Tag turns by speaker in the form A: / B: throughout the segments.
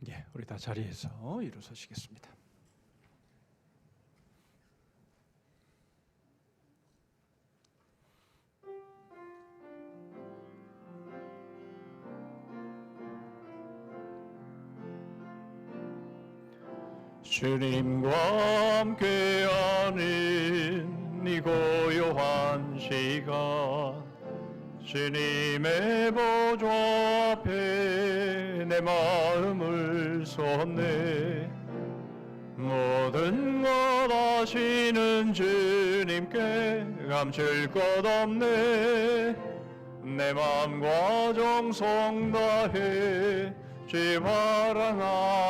A: 예, 우리 다 자리에서 일어서시겠습니다. 주님과 함께하는 이 고요한 시간, 주님의 보좌 앞에 내 마음을 쏟네. 모든 것 아시는 주님께 감출 것 없네. 내 마음과 정성 다해 주 바라나이다.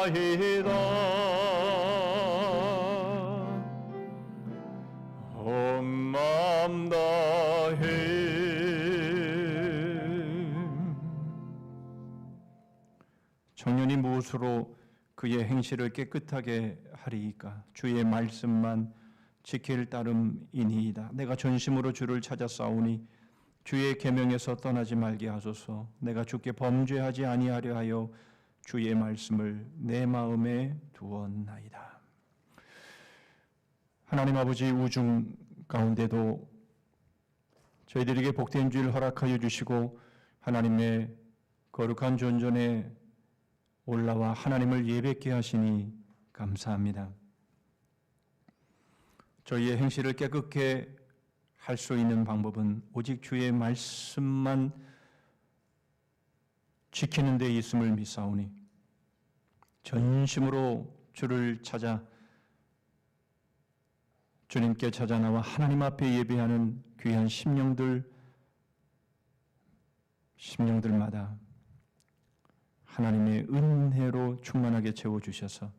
A: 온 마음 다해. 청년이 무엇으로 그의 행실을 깨끗하게 하리이까? 주의 말씀만 지킬 따름이니이다. 내가 전심으로 주를 찾아 싸우니 주의 계명에서 떠나지 말게 하소서. 내가 주께 범죄하지 아니하려 하여 주의 말씀을 내 마음에 두었나이다. 하나님 아버지, 우중 가운데도 저희들에게 복된 주일 허락하여 주시고 하나님의 거룩한 존전에 올라와 하나님을 예배케 하시니 감사합니다. 저희의 행실을 깨끗게 할 수 있는 방법은 오직 주의 말씀만 지키는 데 있음을 믿사오니 전심으로 주를 찾아 주님께 찾아 나와 하나님 앞에 예배하는 귀한 심령들마다 하나님의 은혜로 충만하게 채워주셔서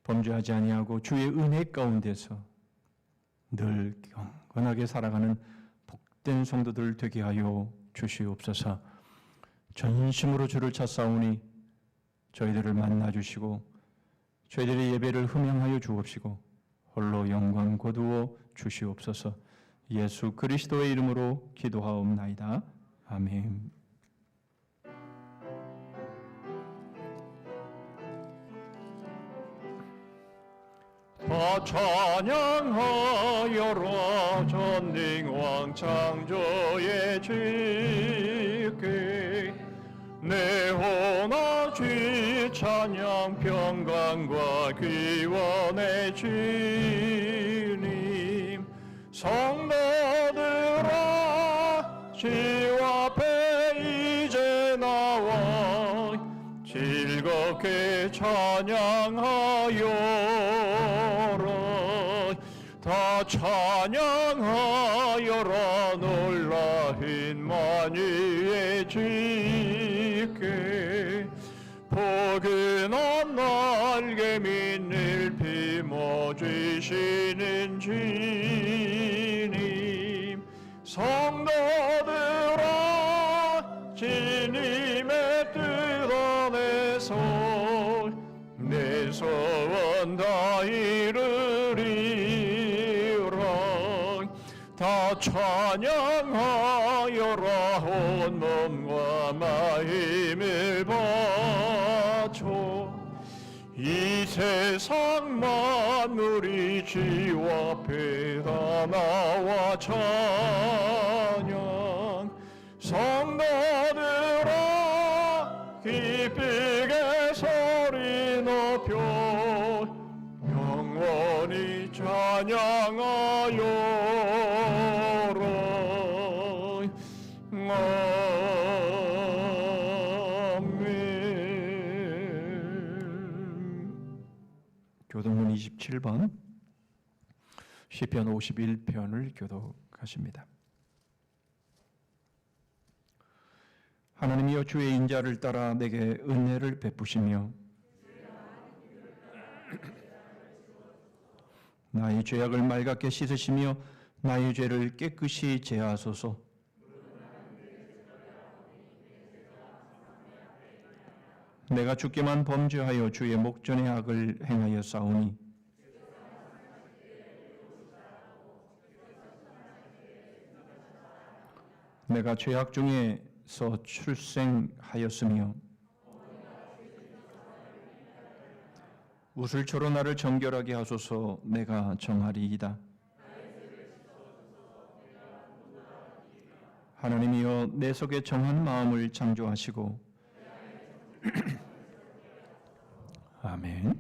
A: 범죄하지 아니하고 주의 은혜 가운데서 늘 경건하게 살아가는 복된 성도들 되게 하여 주시옵소서. 전심으로 주를 찾사오니 저희들을 만나주시고 저희들의 예배를 흠양하여 주옵시고 홀로 영광 거두어 주시옵소서. 예수 그리스도의 이름으로 기도하옵나이다. 아멘. 다 찬양하여라 전능왕 창조의 주께 내 혼아 주 찬양 평강과 귀원의 주님 성도들아 주 앞에 이제 나와 즐겁게 찬양하여라. 다 찬양하여라. 놀라신 만유의 주께 포근한 날개 밑을 품어주시는 주님 성도들아 주님의 뜻 안에서 내 소원 다 이루리라. 다 찬양하여라. 온 몸과 마음을 바쳐 이 세상 만물이 주 앞에 다 나와 찬양 성도들아 기쁘게 소리 높여 영원히 찬양하여라. 아멘. 교동문 27번 시편 51편을 교독하십니다. 하나님이여 주의 인자를 따라 내게 은혜를 베푸시며 나의 죄악을 맑게 씻으시며 나의 죄를 깨끗이 제하소서. 내가 주께만 범죄하여 주의 목전의 악을 행하여 싸우니 내가 죄악 중에서 출생하였으며 우슬초로 나를 정결하게 하소서. 내가 정하리이다. 하나님이여, 내 속에 정한 마음을 창조하시고 아멘.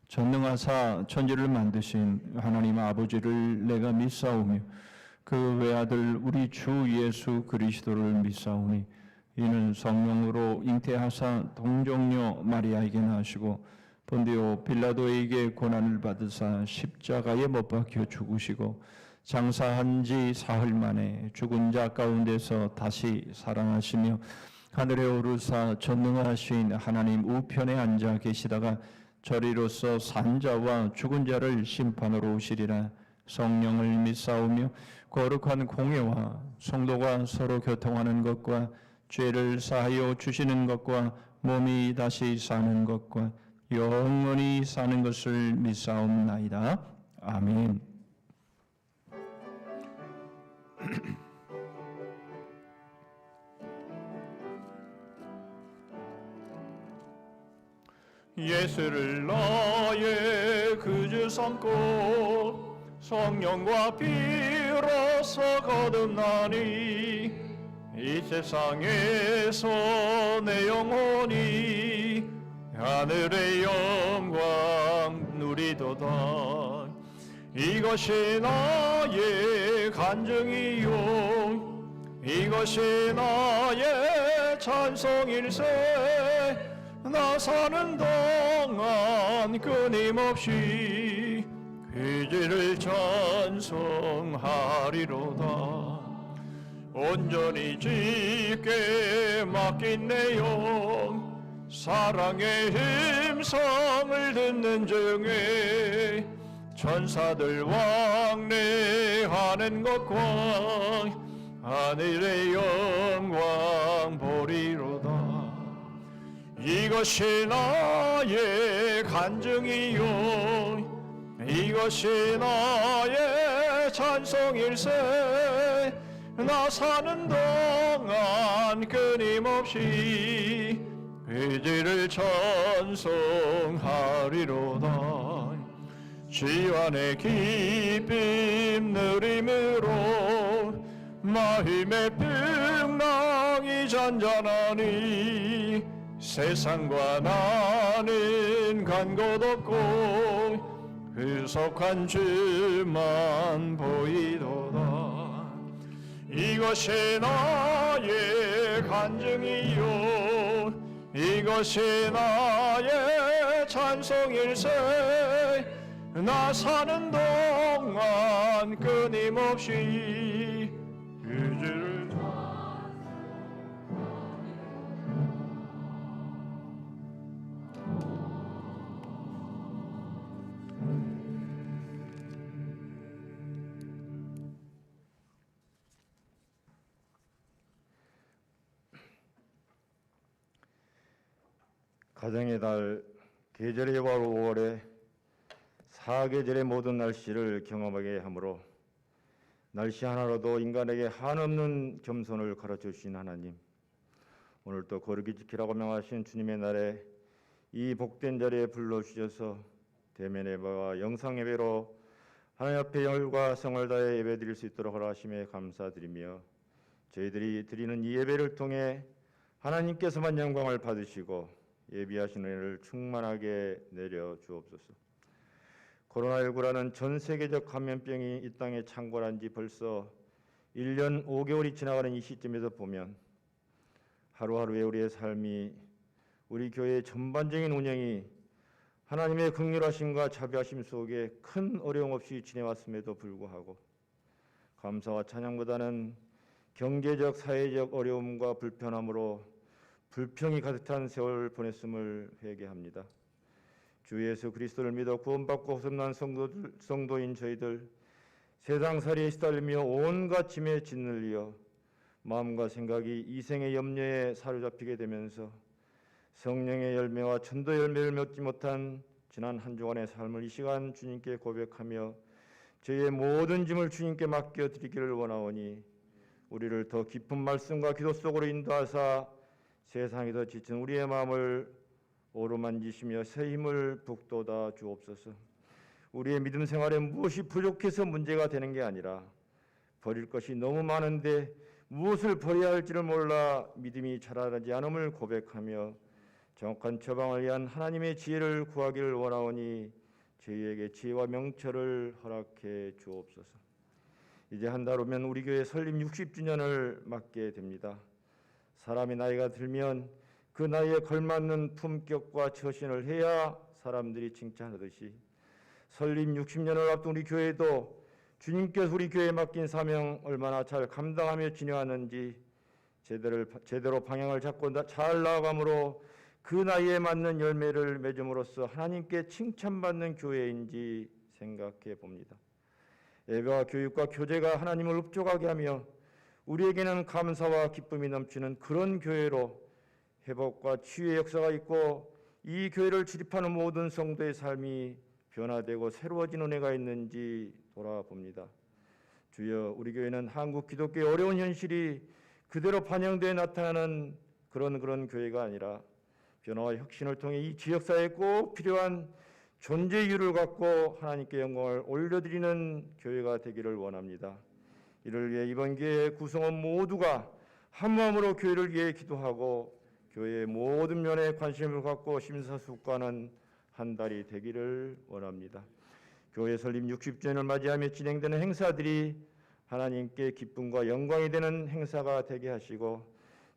A: 전능하사 천지를 만드신 하나님 아버지를 내가 믿사오며 그 외아들 우리 주 예수 그리스도를 믿사오니 이는 성령으로 잉태하사 동정녀 마리아에게 나시고 본디오 빌라도에게 고난을 받으사 십자가에 못 박혀 죽으시고 장사한 지 사흘 만에 죽은 자 가운데서 다시 살아나시며 하늘에 오르사 전능하신 하나님 우편에 앉아 계시다가 저리로서 산자와 죽은 자를 심판으로 오시리라. 성령을 믿사오며 거룩한 공예와 성도가 서로 교통하는 것과 죄를 사하여 주시는 것과 몸이 다시 사는 것과 영원히 사는 것을 믿사옵나이다. 아멘. 예수를 나의 구주 삼고 성령과 비로소 거듭나니 이 세상에서 내 영혼이 하늘의 영광 누리도다. 이것이 나의 간증이요 이것이 나의 찬송일세. 나 사는 동안 끊임없이 그지를 찬송하리로다. 온전히 주께 맡긴 내 영 사랑의 음성을 듣는 중에 천사들 왕래하는 것과 하늘의 영광 보리로다. 이것이 나의 간증이요 이것이 나의 찬송일세. 나 사는 동안 끊임없이 그지를 찬송하리로다. 지안의 기쁨 누림으로 마음의 풍랑이 잔잔하니 세상과 나는 간 곳 없고 구속한 주만 보이도다. 이것이 나의 간증이요 이것이 나의 찬송일세. 나 사는 동안 끊임없이 그지를
B: 가정의 달 계절의 여와 5월에 사계절의 모든 날씨를 경험하게 하므로 날씨 하나로도 인간에게 한없는 겸손을 가르쳐 주신 하나님, 오늘 또 거룩히 지키라고 명하신 주님의 날에 이 복된 자리에 불러주셔서 대면 예배와 영상 예배로 하나님 앞에 열과 성을 다해 예배 드릴 수 있도록 허락하심에 감사드리며 저희들이 드리는 이 예배를 통해 하나님께서만 영광을 받으시고 예비하신 은혜를 충만하게 내려 주옵소서. 코로나19라는 전 세계적 감염병이 이 땅에 창궐한 지 벌써 1년 5개월이 지나가는 이 시점에서 보면 하루하루의 우리의 삶이, 우리 교회의 전반적인 운영이 하나님의 긍휼하심과 자비하심 속에 큰 어려움 없이 지내왔음에도 불구하고 감사와 찬양보다는 경제적, 사회적 어려움과 불편함으로 불평이 가득한 세월 보냈음을 회개합니다. 주 예수 그리스도를 믿어 구원받고 거듭난 성도인 저희들, 세상살이에 시달리며 온갖 짐에 짓눌려 마음과 생각이 이생의 염려에 사로잡히게 되면서 성령의 열매와 전도 열매를 맺지 못한 지난 한 주간의 삶을 이 시간 주님께 고백하며 저희의 모든 짐을 주님께 맡겨드리기를 원하오니 우리를 더 깊은 말씀과 기도 속으로 인도하사 세상에 더 지친 우리의 마음을 오르만지시며 새 힘을 북돋아 주옵소서. 우리의 믿음 생활에 무엇이 부족해서 문제가 되는 게 아니라 버릴 것이 너무 많은데 무엇을 버려야 할지를 몰라 믿음이 자라나지 않음을 고백하며 정확한 처방을 위한 하나님의 지혜를 구하기를 원하오니 저희에게 지혜와 명철을 허락해 주옵소서. 이제 한 달 후면 우리 교회 설립 60주년을 맞게 됩니다. 사람의 나이가 들면 그 나이에 걸맞는 품격과 처신을 해야 사람들이 칭찬하듯이 설립 60년을 앞둔 우리 교회도 주님께서 우리 교회에 맡긴 사명 얼마나 잘 감당하며 진행하는지 제대로 방향을 잡고 잘 나아감으로 그 나이에 맞는 열매를 맺음으로써 하나님께 칭찬받는 교회인지 생각해 봅니다. 예배와 교육과 교제가 하나님을 흡족하게 하며 우리에게는 감사와 기쁨이 넘치는 그런 교회로 회복과 치유의 역사가 있고 이 교회를 출입하는 모든 성도의 삶이 변화되고 새로워진 은혜가 있는지 돌아봅니다. 주여, 우리 교회는 한국 기독교의 어려운 현실이 그대로 반영되어 나타나는 그런 교회가 아니라 변화와 혁신을 통해 이 지역사회에 꼭 필요한 존재 이유를 갖고 하나님께 영광을 올려드리는 교회가 되기를 원합니다. 이를 위해 이번 교회 구성원 모두가 한마음으로 교회를 위해 기도하고 교회의 모든 면에 관심을 갖고 심사숙고하는 한 달이 되기를 원합니다. 교회 설립 60주년을 맞이하며 진행되는 행사들이 하나님께 기쁨과 영광이 되는 행사가 되게 하시고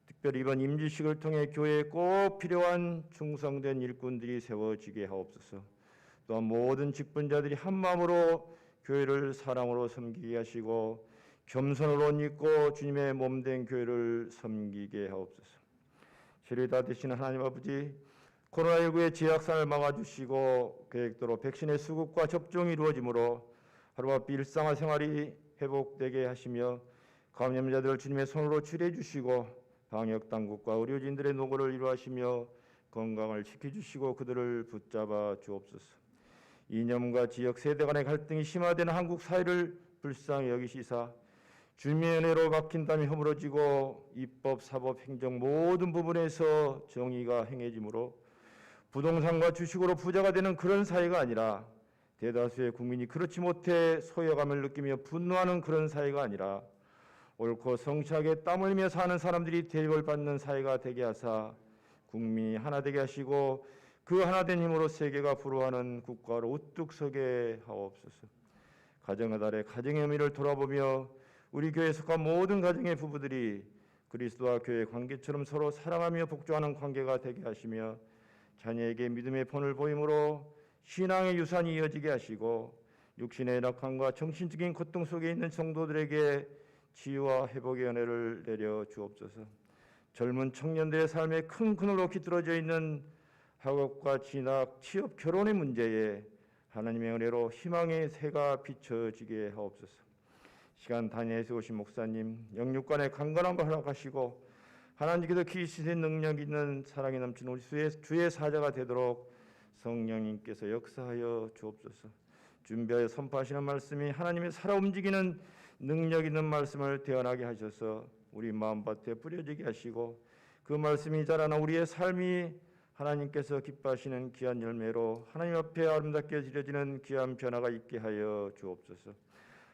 B: 특별히 이번 임지식을 통해 교회에 꼭 필요한 충성된 일꾼들이 세워지게 하옵소서. 또한 모든 직분자들이 한마음으로 교회를 사랑으로 섬기게 하시고 겸손으로 옷 입고 주님의 몸된 교회를 섬기게 하옵소서. 세례 다 되시는 하나님 아버지, 코로나19의 재확산을 막아주시고 계획대로 백신의 수급과 접종이 이루어지므로 하루바삐 일상화 생활이 회복되게 하시며 감염자들을 주님의 손으로 치료해 주시고 방역당국과 의료진들의 노고를 이루하시며 건강을 지켜주시고 그들을 붙잡아 주옵소서. 이념과 지역 세대 간의 갈등이 심화되는 한국 사회를 불쌍히 여기시사 주님의 은혜로 박힌 담이 허물어지고 입법, 사법, 행정 모든 부분에서 정의가 행해지므로 부동산과 주식으로 부자가 되는 그런 사회가 아니라 대다수의 국민이 그렇지 못해 소외감을 느끼며 분노하는 그런 사회가 아니라 옳고 성실하게 땀 흘리며 사는 사람들이 대접을 받는 사회가 되게 하사 국민이 하나 되게 하시고 그 하나된 힘으로 세계가 부러워하는 국가로 우뚝 서게 하옵소서. 가정의 달에 가정의 의미를 돌아보며 우리 교회에 속한 모든 가정의 부부들이 그리스도와 교회의 관계처럼 서로 사랑하며 복종하는 관계가 되게 하시며 자녀에게 믿음의 본을 보임으로 신앙의 유산이 이어지게 하시고 육신의 낙함과 정신적인 고통 속에 있는 성도들에게 치유와 회복의 은혜를 내려 주옵소서. 젊은 청년들의 삶에 큰 그늘로 깃들어져 있는 학업과 진학, 취업, 결혼의 문제에 하나님의 은혜로 희망의 새가 비춰지게 하옵소서. 시간 단위에서 오신 목사님, 영육간의 강건함을 허락하시고 하나님께서 그리스도의 능력 있는 사랑이 넘치는 우리 주의 사자가 되도록 성령님께서 역사하여 주옵소서. 준비하여 선포하시는 말씀이 하나님의 살아 움직이는 능력 있는 말씀을 태어나게 하셔서 우리 마음밭에 뿌려지게 하시고 그 말씀이 자라나 우리의 삶이 하나님께서 기뻐하시는 귀한 열매로 하나님 앞에 아름답게 드려지는 귀한 변화가 있게 하여 주옵소서.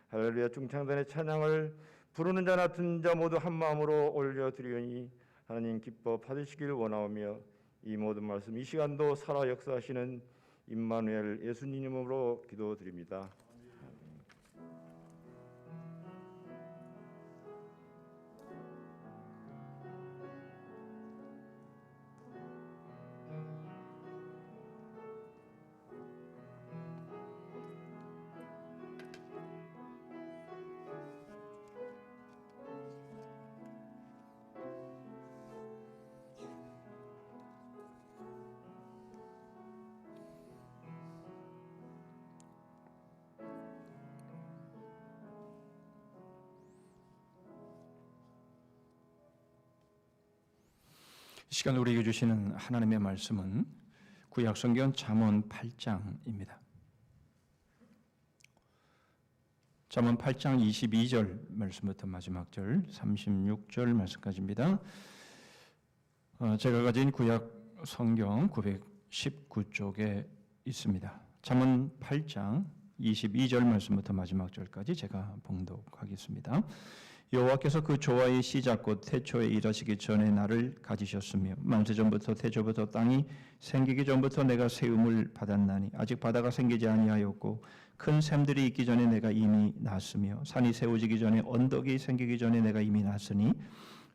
B: 할렐루야. 중창단의 찬양을 부르는 자나 듣는 자 모두 한 마음으로 올려드리오니 하나님 기뻐 받으시길 원하오며 이 모든 말씀 이 시간도 살아 역사하시는 임마누엘 예수님 이름으로 기도드립니다.
A: 이 시간 우리에게 주시는 하나님의 말씀은 구약 성경 잠언 8장입니다. 잠언 8장 22절 말씀부터 마지막 절 36절 말씀까지입니다. 제가 가진 구약 성경 919쪽에 있습니다. 잠언 8장 22절 말씀부터 마지막 절까지 제가 봉독하겠습니다. 여호와께서 그 조화의 시작 곧 태초에 일하시기 전에 나를 가지셨으며 만세전부터 태초부터 땅이 생기기 전부터 내가 세움을 받았나니 아직 바다가 생기지 아니하였고 큰 샘들이 있기 전에 내가 이미 났으며 산이 세워지기 전에 언덕이 생기기 전에 내가 이미 났으니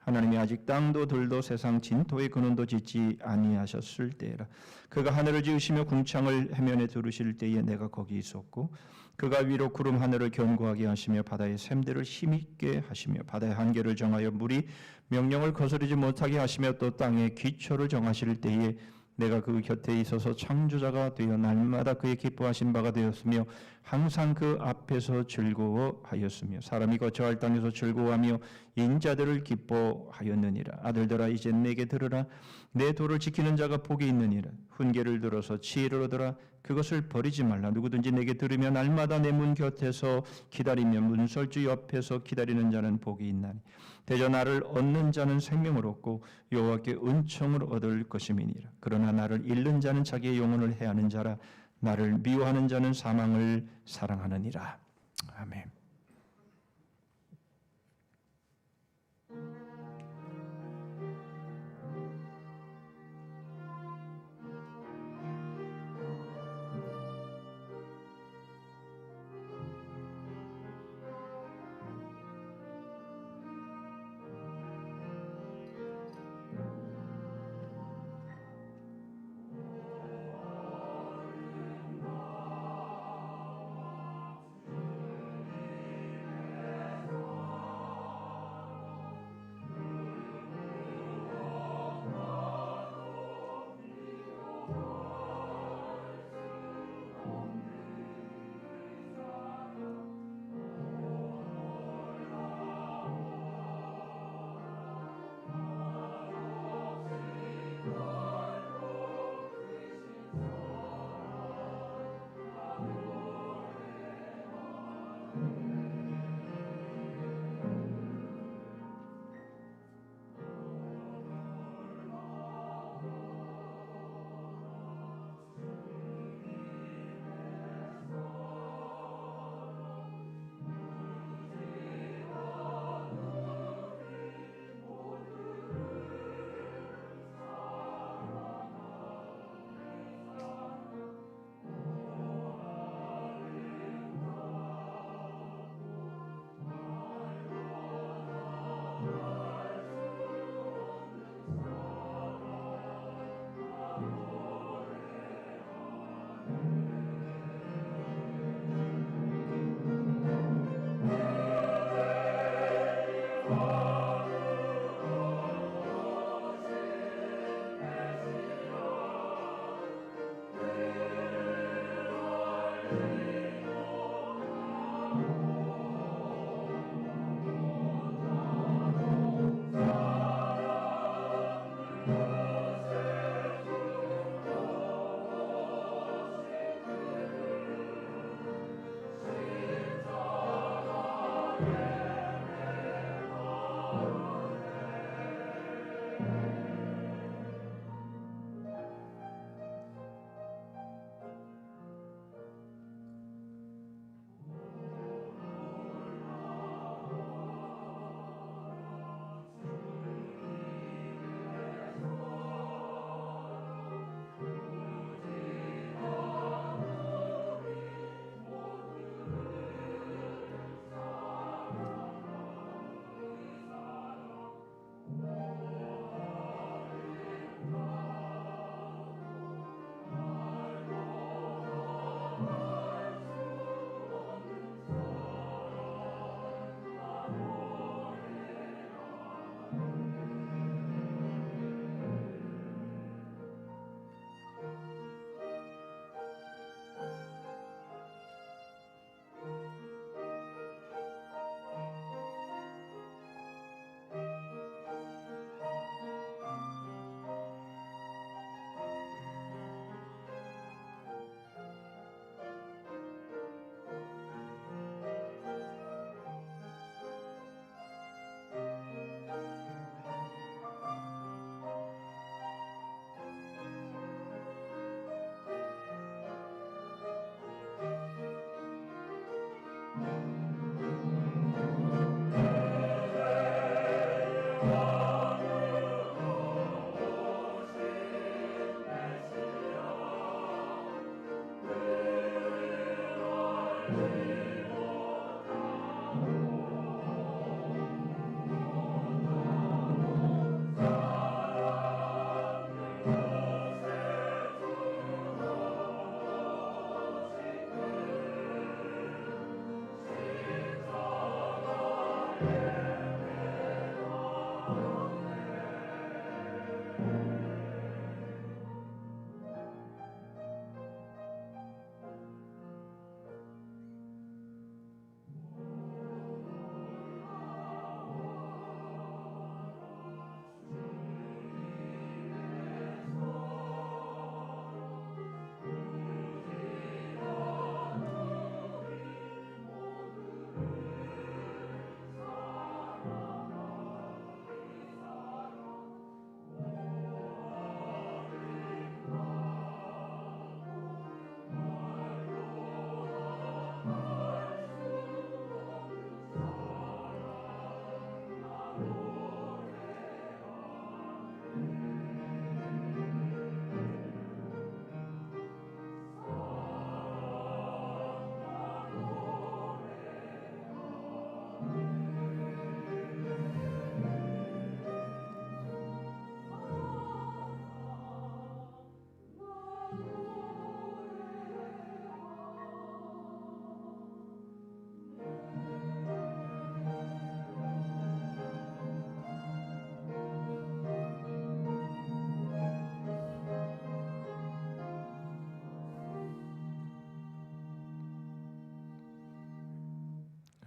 A: 하나님이 아직 땅도 들도 세상 진토의 근원도 짓지 아니하셨을 때라. 그가 하늘을 지으시며 궁창을 해면에 두르실 때에 내가 거기 있었고 그가 위로 구름 하늘을 견고하게 하시며 바다의 샘들을 힘있게 하시며 바다의 한계를 정하여 물이 명령을 거스르지 못하게 하시며 또 땅의 기초를 정하실 때에 내가 그 곁에 있어서 창조자가 되어 날마다 그의 기뻐하신 바가 되었으며 항상 그 앞에서 즐거워하였으며 사람이 거처할 땅에서 즐거워하며 인자들을 기뻐하였느니라. 아들들아 이제 내게 들으라. 내 도를 지키는 자가 복이 있느니라. 훈계를 들어서 지혜를 얻으라. 그것을 버리지 말라. 누구든지 내게 들으며 날마다 내 문 곁에서 기다리며 문설주 옆에서 기다리는 자는 복이 있나니 대저 나를 얻는 자는 생명을 얻고 여호와께 은총을 얻을 것임이니라. 그러나 나를 잃는 자는 자기의 영혼을 해하는 자라. 나를 미워하는 자는 사망을 사랑하느니라. 아멘.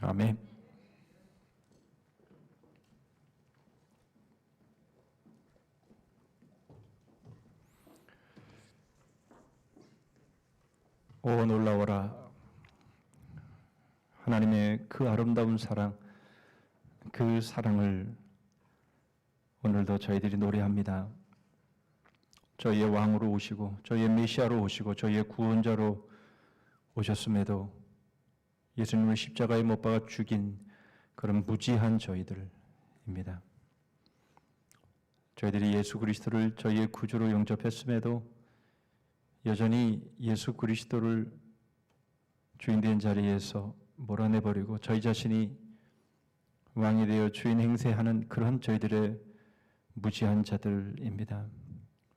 A: 아멘. 오 놀라워라. 하나님의 그 아름다운 사랑, 그 사랑을 오늘도 저희들이 노래합니다. 저희의 왕으로 오시고 저희의 메시아로 오시고 저희의 구원자로 오셨음에도 예수님을 십자가에 못 박아 죽인 그런 무지한 저희들입니다. 저희들이 예수 그리스도를 저희의 구주로 영접했음에도 여전히 예수 그리스도를 주인된 자리에서 몰아내버리고 저희 자신이 왕이 되어 주인 행세하는 그런 저희들의 무지한 자들입니다.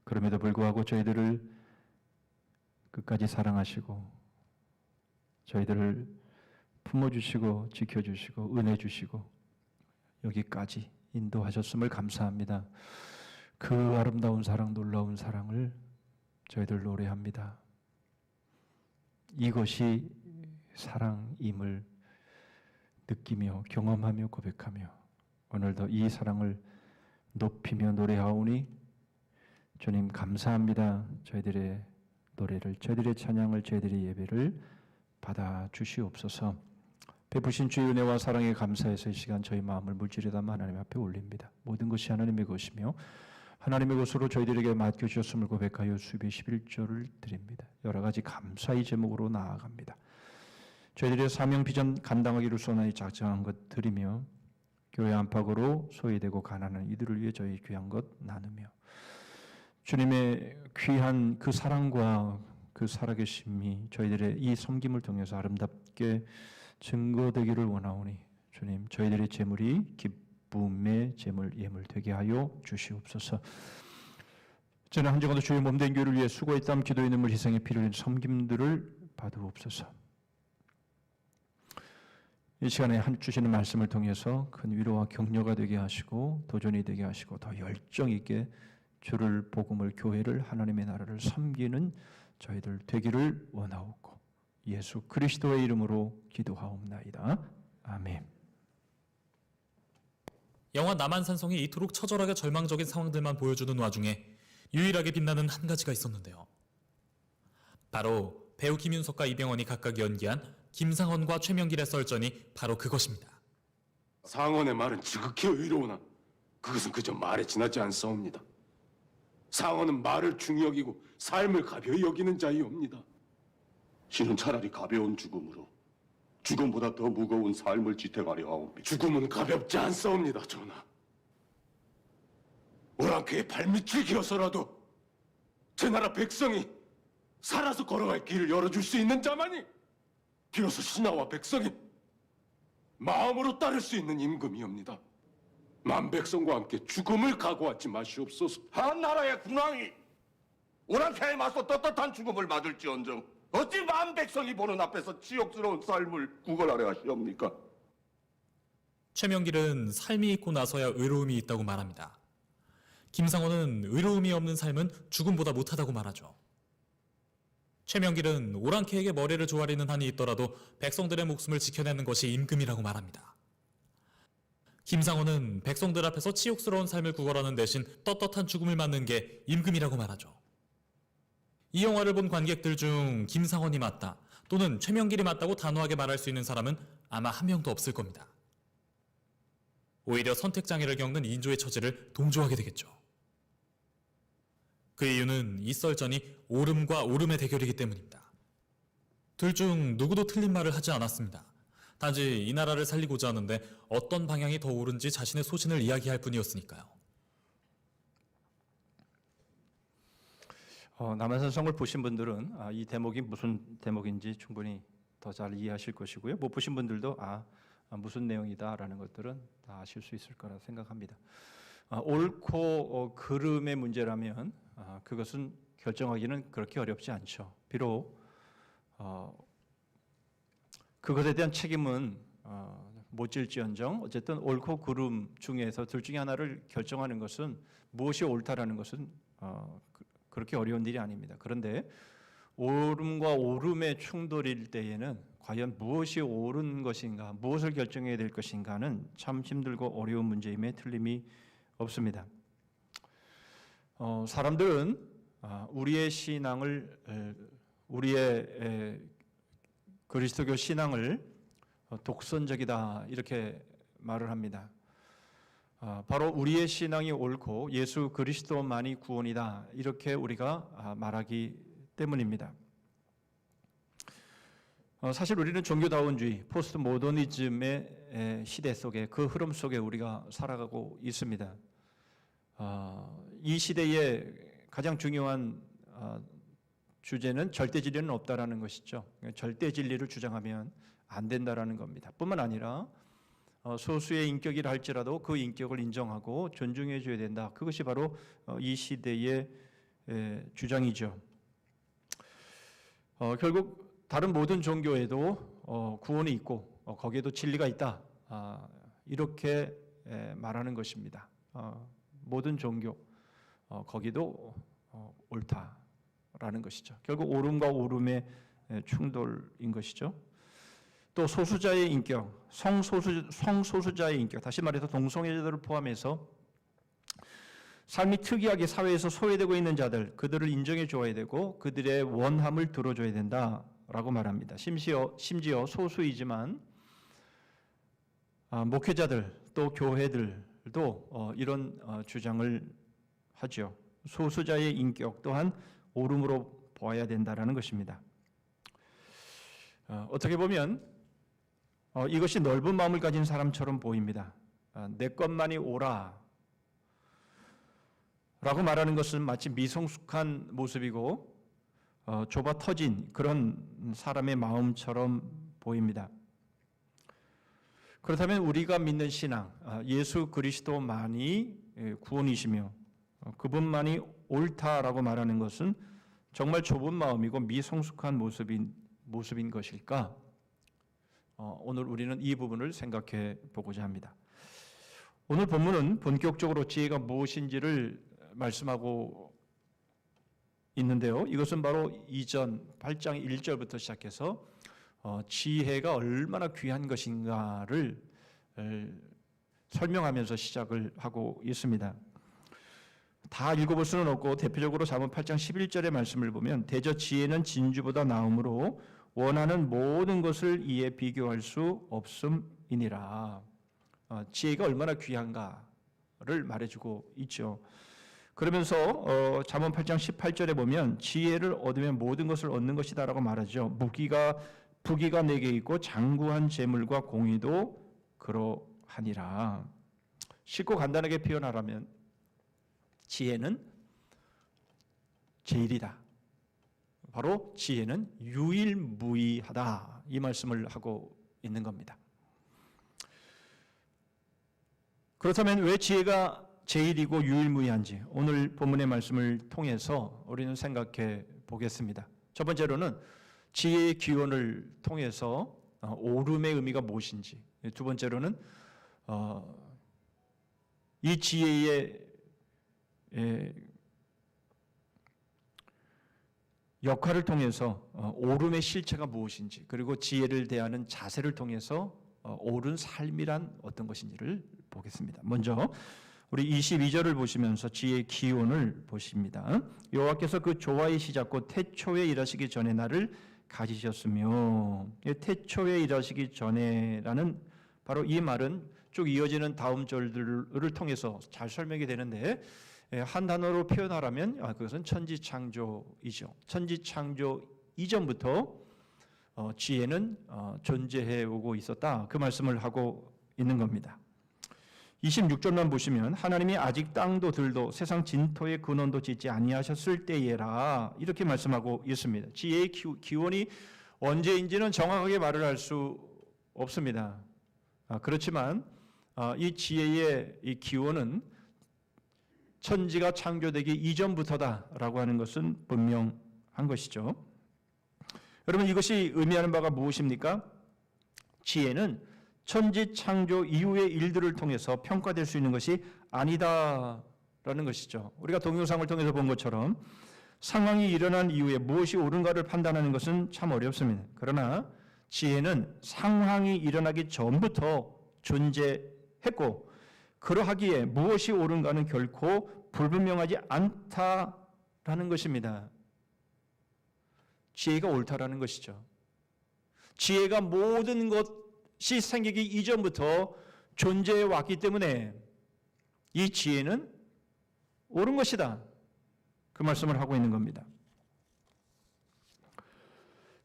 A: 그럼에도 불구하고 저희들을 끝까지 사랑하시고 저희들을 품어주시고 지켜주시고 은혜 주시고 여기까지 인도하셨음을 감사합니다. 그 아름다운 사랑, 놀라운 사랑을 저희들 노래합니다. 이것이 사랑임을 느끼며 경험하며 고백하며 오늘도 이 사랑을 높이며 노래하오니 주님 감사합니다. 저희들의 노래를, 저희들의 찬양을, 저희들의 예배를 받아 주시옵소서. 베푸신 주의 은혜와 사랑에 감사해서 이 시간 저희 마음을 물질에 담아 하나님 앞에 올립니다. 모든 것이 하나님의 것이며 하나님의 것으로 저희들에게 맡겨주셨음을 고백하여 수입의 11조를 드립니다. 여러 가지 감사의 제목으로 나아갑니다. 저희들의 사명 비전 감당하기를 소원하여 작정한 것 드리며 교회 안팎으로 소외되고 가난한 이들을 위해 저희 귀한 것 나누며 주님의 귀한 그 사랑과 그 살아계심이 저희들의 이 섬김을 통해서 아름답게 증거되기를 원하오니 주님 저희들의 재물이 기쁨의 재물 예물 되게 하여 주시옵소서. 저는 한 주간도 주의 몸된 교회를 위해 수고의 땀 기도의 눈물 희생의 피를 흘린 섬김들을 받으옵소서. 이 시간에 주시는 말씀을 통해서 큰 위로와 격려가 되게 하시고 도전이 되게 하시고 더 열정 있게 주를 복음을 교회를 하나님의 나라를 섬기는 저희들 되기를 원하옵고 예수 그리스도의 이름으로 기도하옵나이다. 아멘.
C: 영화 남한산성이 이토록 처절하게 절망적인 상황들만 보여주는 와중에 유일하게 빛나는 한 가지가 있었는데요. 바로 배우 김윤석과 이병헌이 각각 연기한 김상헌과 최명길의 썰전이 바로 그것입니다.
D: 상헌의 말은 지극히 의로우나 그것은 그저 말에 지나지 않사옵니다. 상헌은 말을 중히 여기고 삶을 가벼이 여기는 자이옵니다.
E: 신은 차라리 가벼운 죽음으로 죽음보다 더 무거운 삶을 지탱하려 하옵니다.
D: 죽음은 가볍지 않사옵니다, 전하. 오랑캐의 발밑을 기어서라도 제 나라 백성이 살아서 걸어갈 길을 열어줄 수 있는 자만이 비로소 신하와 백성이 마음으로 따를 수 있는 임금이옵니다. 만백성과 함께 죽음을 각오하지 마시옵소서.
E: 한 나라의 군왕이 오랑캐에 맞서 떳떳한 죽음을 맞을지언정 어찌 만백성이 보는 앞에서 치욕스러운 삶을 구걸하려 하시옵니까?
C: 최명길은 삶이 있고 나서야 의로움이 있다고 말합니다. 김상헌은 의로움이 없는 삶은 죽음보다 못하다고 말하죠. 최명길은 오랑캐에게 머리를 조아리는 한이 있더라도 백성들의 목숨을 지켜내는 것이 임금이라고 말합니다. 김상헌은 백성들 앞에서 치욕스러운 삶을 구걸하는 대신 떳떳한 죽음을 맞는 게 임금이라고 말하죠. 이 영화를 본 관객들 중 김상헌이 맞다 또는 최명길이 맞다고 단호하게 말할 수 있는 사람은 아마 한 명도 없을 겁니다. 오히려 선택장애를 겪는 인조의 처지를 동조하게 되겠죠. 그 이유는 이 썰전이 옳음과 옳음의 대결이기 때문입니다. 둘 중 누구도 틀린 말을 하지 않았습니다. 단지 이 나라를 살리고자 하는데 어떤 방향이 더 옳은지 자신의 소신을 이야기할 뿐이었으니까요.
A: 남한산성을 보신 분들은 이 대목이 무슨 대목인지 충분히 더 잘 이해하실 것이고요. 못 보신 분들도 무슨 내용이다라는 것들은 다 아실 수 있을 거라 생각합니다. 옳고 그름의 문제라면 그것은 결정하기는 그렇게 어렵지 않죠. 비록 그것에 대한 책임은 못 질지언정 어쨌든 옳고 그름 중에서 둘 중에 하나를 결정하는 것은 무엇이 옳다라는 것은 그렇게 어려운 일이 아닙니다. 그런데 옳음과 옳음의 충돌일 때에는 과연 무엇이 옳은 것인가, 무엇을 결정해야 될 것인가는 참 힘들고 어려운 문제임에 틀림이 없습니다. 사람들은 우리의 신앙을, 우리의 그리스도교 신앙을 독선적이다 이렇게 말을 합니다. 바로 우리의 신앙이 옳고 예수 그리스도만이 구원이다 이렇게 우리가 말하기 때문입니다. 사실 우리는 종교다원주의, 포스트 모더니즘의 시대 속에 그 흐름 속에 우리가 살아가고 있습니다. 이 시대의 가장 중요한 주제는 절대 진리는 없다라는 것이죠. 절대 진리를 주장하면 안 된다라는 겁니다. 뿐만 아니라 소수의 인격이라 할지라도 그 인격을 인정하고 존중해 줘야 된다. 그것이 바로 이 시대의 주장이죠. 결국 다른 모든 종교에도 구원이 있고 거기에도 진리가 있다. 이렇게 말하는 것입니다. 모든 종교 거기도 옳다라는 것이죠. 결국 옳음과 옳음의 충돌인 것이죠. 또 소수자의 인격, 성소수자의 인격, 다시 말해서 동성애자들을 포함해서 삶이 특이하게 사회에서 소외되고 있는 자들, 그들을 인정해 줘야 되고 그들의 원함을 들어줘야 된다라고 말합니다. 심지어 소수이지만 목회자들 또 교회들도 이런 주장을 하죠. 소수자의 인격 또한 옳음으로 보아야 된다라는 것입니다. 어떻게 보면 이것이 넓은 마음을 가진 사람처럼 보입니다. 내 것만이 옳아 라고 말하는 것은 마치 미성숙한 모습이고 좁아 터진 그런 사람의 마음처럼 보입니다. 그렇다면 우리가 믿는 신앙, 예수 그리스도만이 구원이시며 그분만이 옳다라고 말하는 것은 정말 좁은 마음이고 미성숙한 모습인 것일까? 오늘 우리는 이 부분을 생각해 보고자 합니다. 오늘 본문은 본격적으로 지혜가 무엇인지를 말씀하고 있는데요. 이것은 바로 이전 8장 1절부터 시작해서 지혜가 얼마나 귀한 것인가를 설명하면서 시작을 하고 있습니다. 다 읽어볼 수는 없고 대표적으로 잠언 8장 11절의 말씀을 보면 대저 지혜는 진주보다 나음으로 원하는 모든 것을 이에 비교할 수 없음이니라. 지혜가 얼마나 귀한가를 말해주고 있죠. 그러면서 잠언 8장 18절에 보면 지혜를 얻으면 모든 것을 얻는 것이다 라고 말하죠. 부귀가 내게 있고 장구한 재물과 공의도 그러하니라. 쉽고 간단하게 표현하라면 지혜는 제일이다. 바로 지혜는 유일무이하다. 이 말씀을 하고 있는 겁니다. 그렇다면 왜 지혜가 제일이고 유일무이한지 오늘 본문의 말씀을 통해서 우리는 생각해 보겠습니다. 첫 번째로는 지혜의 기원을 통해서 옳음의 의미가 무엇인지, 두 번째로는 이 지혜의 역할을 통해서 옳음의 실체가 무엇인지, 그리고 지혜를 대하는 자세를 통해서 옳은 삶이란 어떤 것인지를 보겠습니다. 먼저 우리 22절을 보시면서 지혜의 기원을 보십니다. 여호와께서 그 조화의 시작 곧 태초에 일하시기 전에 나를 가지셨으며, 태초에 일하시기 전에라는 바로 이 말은 쭉 이어지는 다음 절들을 통해서 잘 설명이 되는데, 한 단어로 표현하라면 그것은 천지창조이죠. 천지창조 이전부터 지혜는 존재해 오고 있었다. 그 말씀을 하고 있는 겁니다. 26절만 보시면 하나님이 아직 땅도 들도 세상 진토의 근원도 짓지 아니하셨을 때에라 이렇게 말씀하고 있습니다. 지혜의 기원이 언제인지는 정확하게 말을 할 수 없습니다. 그렇지만 이 지혜의 이 기원은 천지가 창조되기 이전부터다라고 하는 것은 분명한 것이죠. 여러분, 이것이 의미하는 바가 무엇입니까? 지혜는 천지 창조 이후의 일들을 통해서 평가될 수 있는 것이 아니다라는 것이죠. 우리가 동영상을 통해서 본 것처럼 상황이 일어난 이후에 무엇이 옳은가를 판단하는 것은 참 어렵습니다. 그러나 지혜는 상황이 일어나기 전부터 존재했고 그러하기에 무엇이 옳은가는 결코 불분명하지 않다라는 것입니다. 지혜가 옳다라는 것이죠. 지혜가 모든 것이 생기기 이전부터 존재해 왔기 때문에 이 지혜는 옳은 것이다. 그 말씀을 하고 있는 겁니다.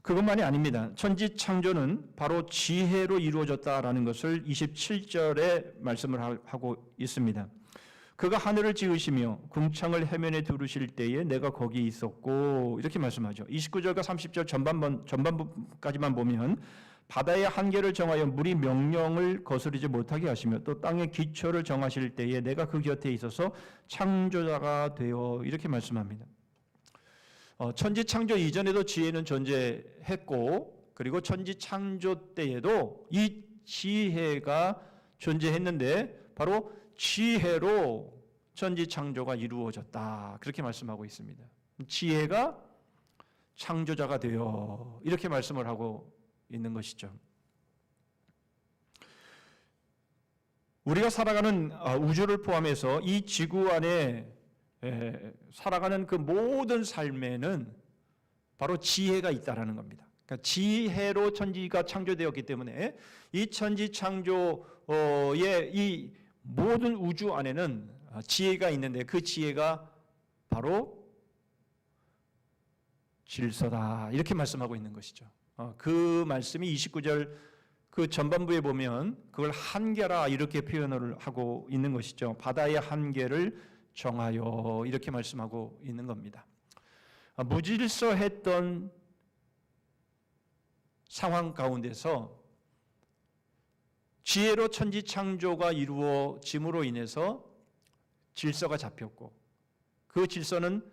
A: 그것만이 아닙니다. 천지 창조는 바로 지혜로 이루어졌다라는 것을 27절에 말씀을 하고 있습니다. 그가 하늘을 지으시며 궁창을 해면에 두르실 때에 내가 거기 있었고 이렇게 말씀하죠. 29절과 30절 전반부까지만 보면 바다의 한계를 정하여 물이 명령을 거스르지 못하게 하시며 또 땅의 기초를 정하실 때에 내가 그 곁에 있어서 창조자가 되어 이렇게 말씀합니다. 천지 창조 이전에도 지혜는 존재했고 그리고 천지 창조 때에도 이 지혜가 존재했는데 바로 지혜로 천지 창조가 이루어졌다. 그렇게 말씀하고 있습니다. 지혜가 창조자가 되어 이렇게 말씀을 하고 있는 것이죠. 우리가 살아가는 우주를 포함해서 이 지구 안에 살아가는 그 모든 삶에는 바로 지혜가 있다라는 겁니다. 그러니까 지혜로 천지가 창조되었기 때문에 이 천지 창조의 이 모든 우주 안에는 지혜가 있는데 그 지혜가 바로 질서다. 이렇게 말씀하고 있는 것이죠. 그 말씀이 29절 그 전반부에 보면 그걸 한계라 이렇게 표현을 하고 있는 것이죠. 바다의 한계를 정하여 이렇게 말씀하고 있는 겁니다. 무질서했던 상황 가운데서 지혜로 천지 창조가 이루어짐으로 인해서 질서가 잡혔고 그 질서는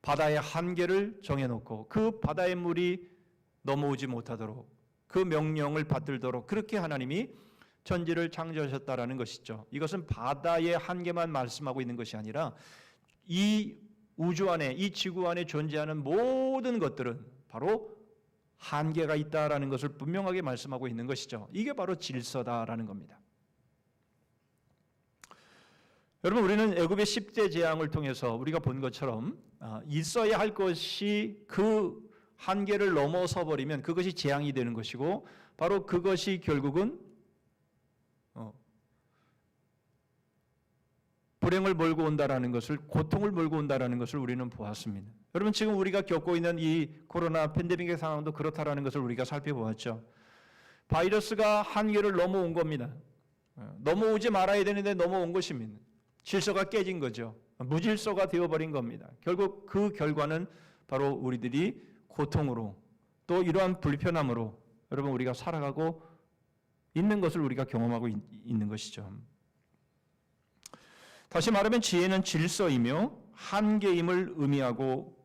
A: 바다의 한계를 정해놓고 그 바다의 물이 넘어오지 못하도록 그 명령을 받들도록 그렇게 하나님이 천지를 창조하셨다라는 것이죠. 이것은 바다의 한계만 말씀하고 있는 것이 아니라 이 우주 안에 이 지구 안에 존재하는 모든 것들은 바로 한계가 있다라는 것을 분명하게 말씀하고 있는 것이죠. 이게 바로 질서다라는 겁니다. 여러분 우리는 애굽의 10대 재앙을 통해서 우리가 본 것처럼 있어야 할 것이 그 한계를 넘어서 버리면 그것이 재앙이 되는 것이고 바로 그것이 결국은 불행을 몰고 온다라는 것을 고통을 몰고 온다라는 것을 우리는 보았습니다. 여러분 지금 우리가 겪고 있는 이 코로나 팬데믹의 상황도 그렇다라는 것을 우리가 살펴보았죠. 바이러스가 한계를 넘어온 겁니다. 넘어오지 말아야 되는데 넘어온 것입니다. 질서가 깨진 거죠. 무질서가 되어버린 겁니다. 결국 그 결과는 바로 우리들이 고통으로 또 이러한 불편함으로 여러분 우리가 살아가고 있는 것을 우리가 경험하고 있는 것이죠. 다시 말하면 지혜는 질서이며 한계임을 의미하고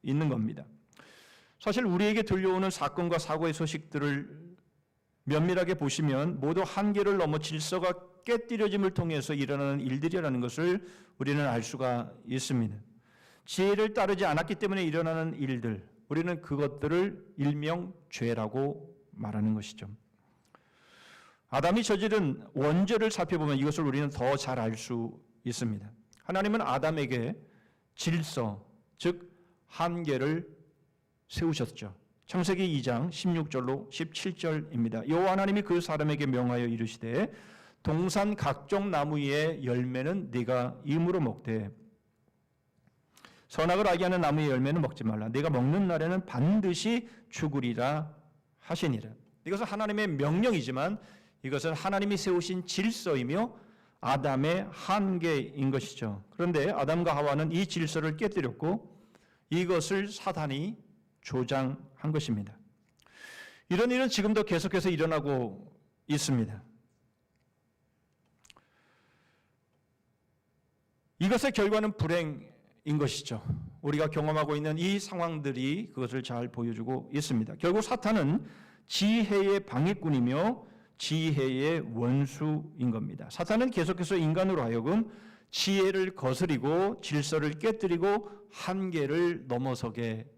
A: 있는 겁니다. 사실 우리에게 들려오는 사건과 사고의 소식들을 면밀하게 보시면 모두 한계를 넘어 질서가 깨뜨려짐을 통해서 일어나는 일들이라는 것을 우리는 알 수가 있습니다. 지혜를 따르지 않았기 때문에 일어나는 일들, 우리는 그것들을 일명 죄라고 말하는 것이죠. 아담이 저지른 원죄를 살펴보면 이것을 우리는 더 잘 알 수 있습니다. 하나님은 아담에게 질서, 즉 한계를 세우셨죠. 창세기 2장 16절로 17절입니다. 여호와 하나님이 그 사람에게 명하여 이르시되 동산 각종 나무 위의 열매는 네가 임으로 먹되 선악을 알게 하는 나무의 열매는 먹지 말라. 네가 먹는 날에는 반드시 죽으리라 하시니라. 이것은 하나님의 명령이지만 이것은 하나님이 세우신 질서이며 아담의 한계인 것이죠. 그런데 아담과 하와는 이 질서를 깨뜨렸고 이것을 사단이 조장한 것입니다. 이런 일은 지금도 계속해서 일어나고 있습니다. 이것의 결과는 불행인 것이죠. 우리가 경험하고 있는 이 상황들이 그것을 잘 보여주고 있습니다. 결국 사탄은 지혜의 방해꾼이며 지혜의 원수인 겁니다. 사탄은 계속해서 인간으로 하여금 지혜를 거스리고 질서를 깨뜨리고 한계를 넘어서게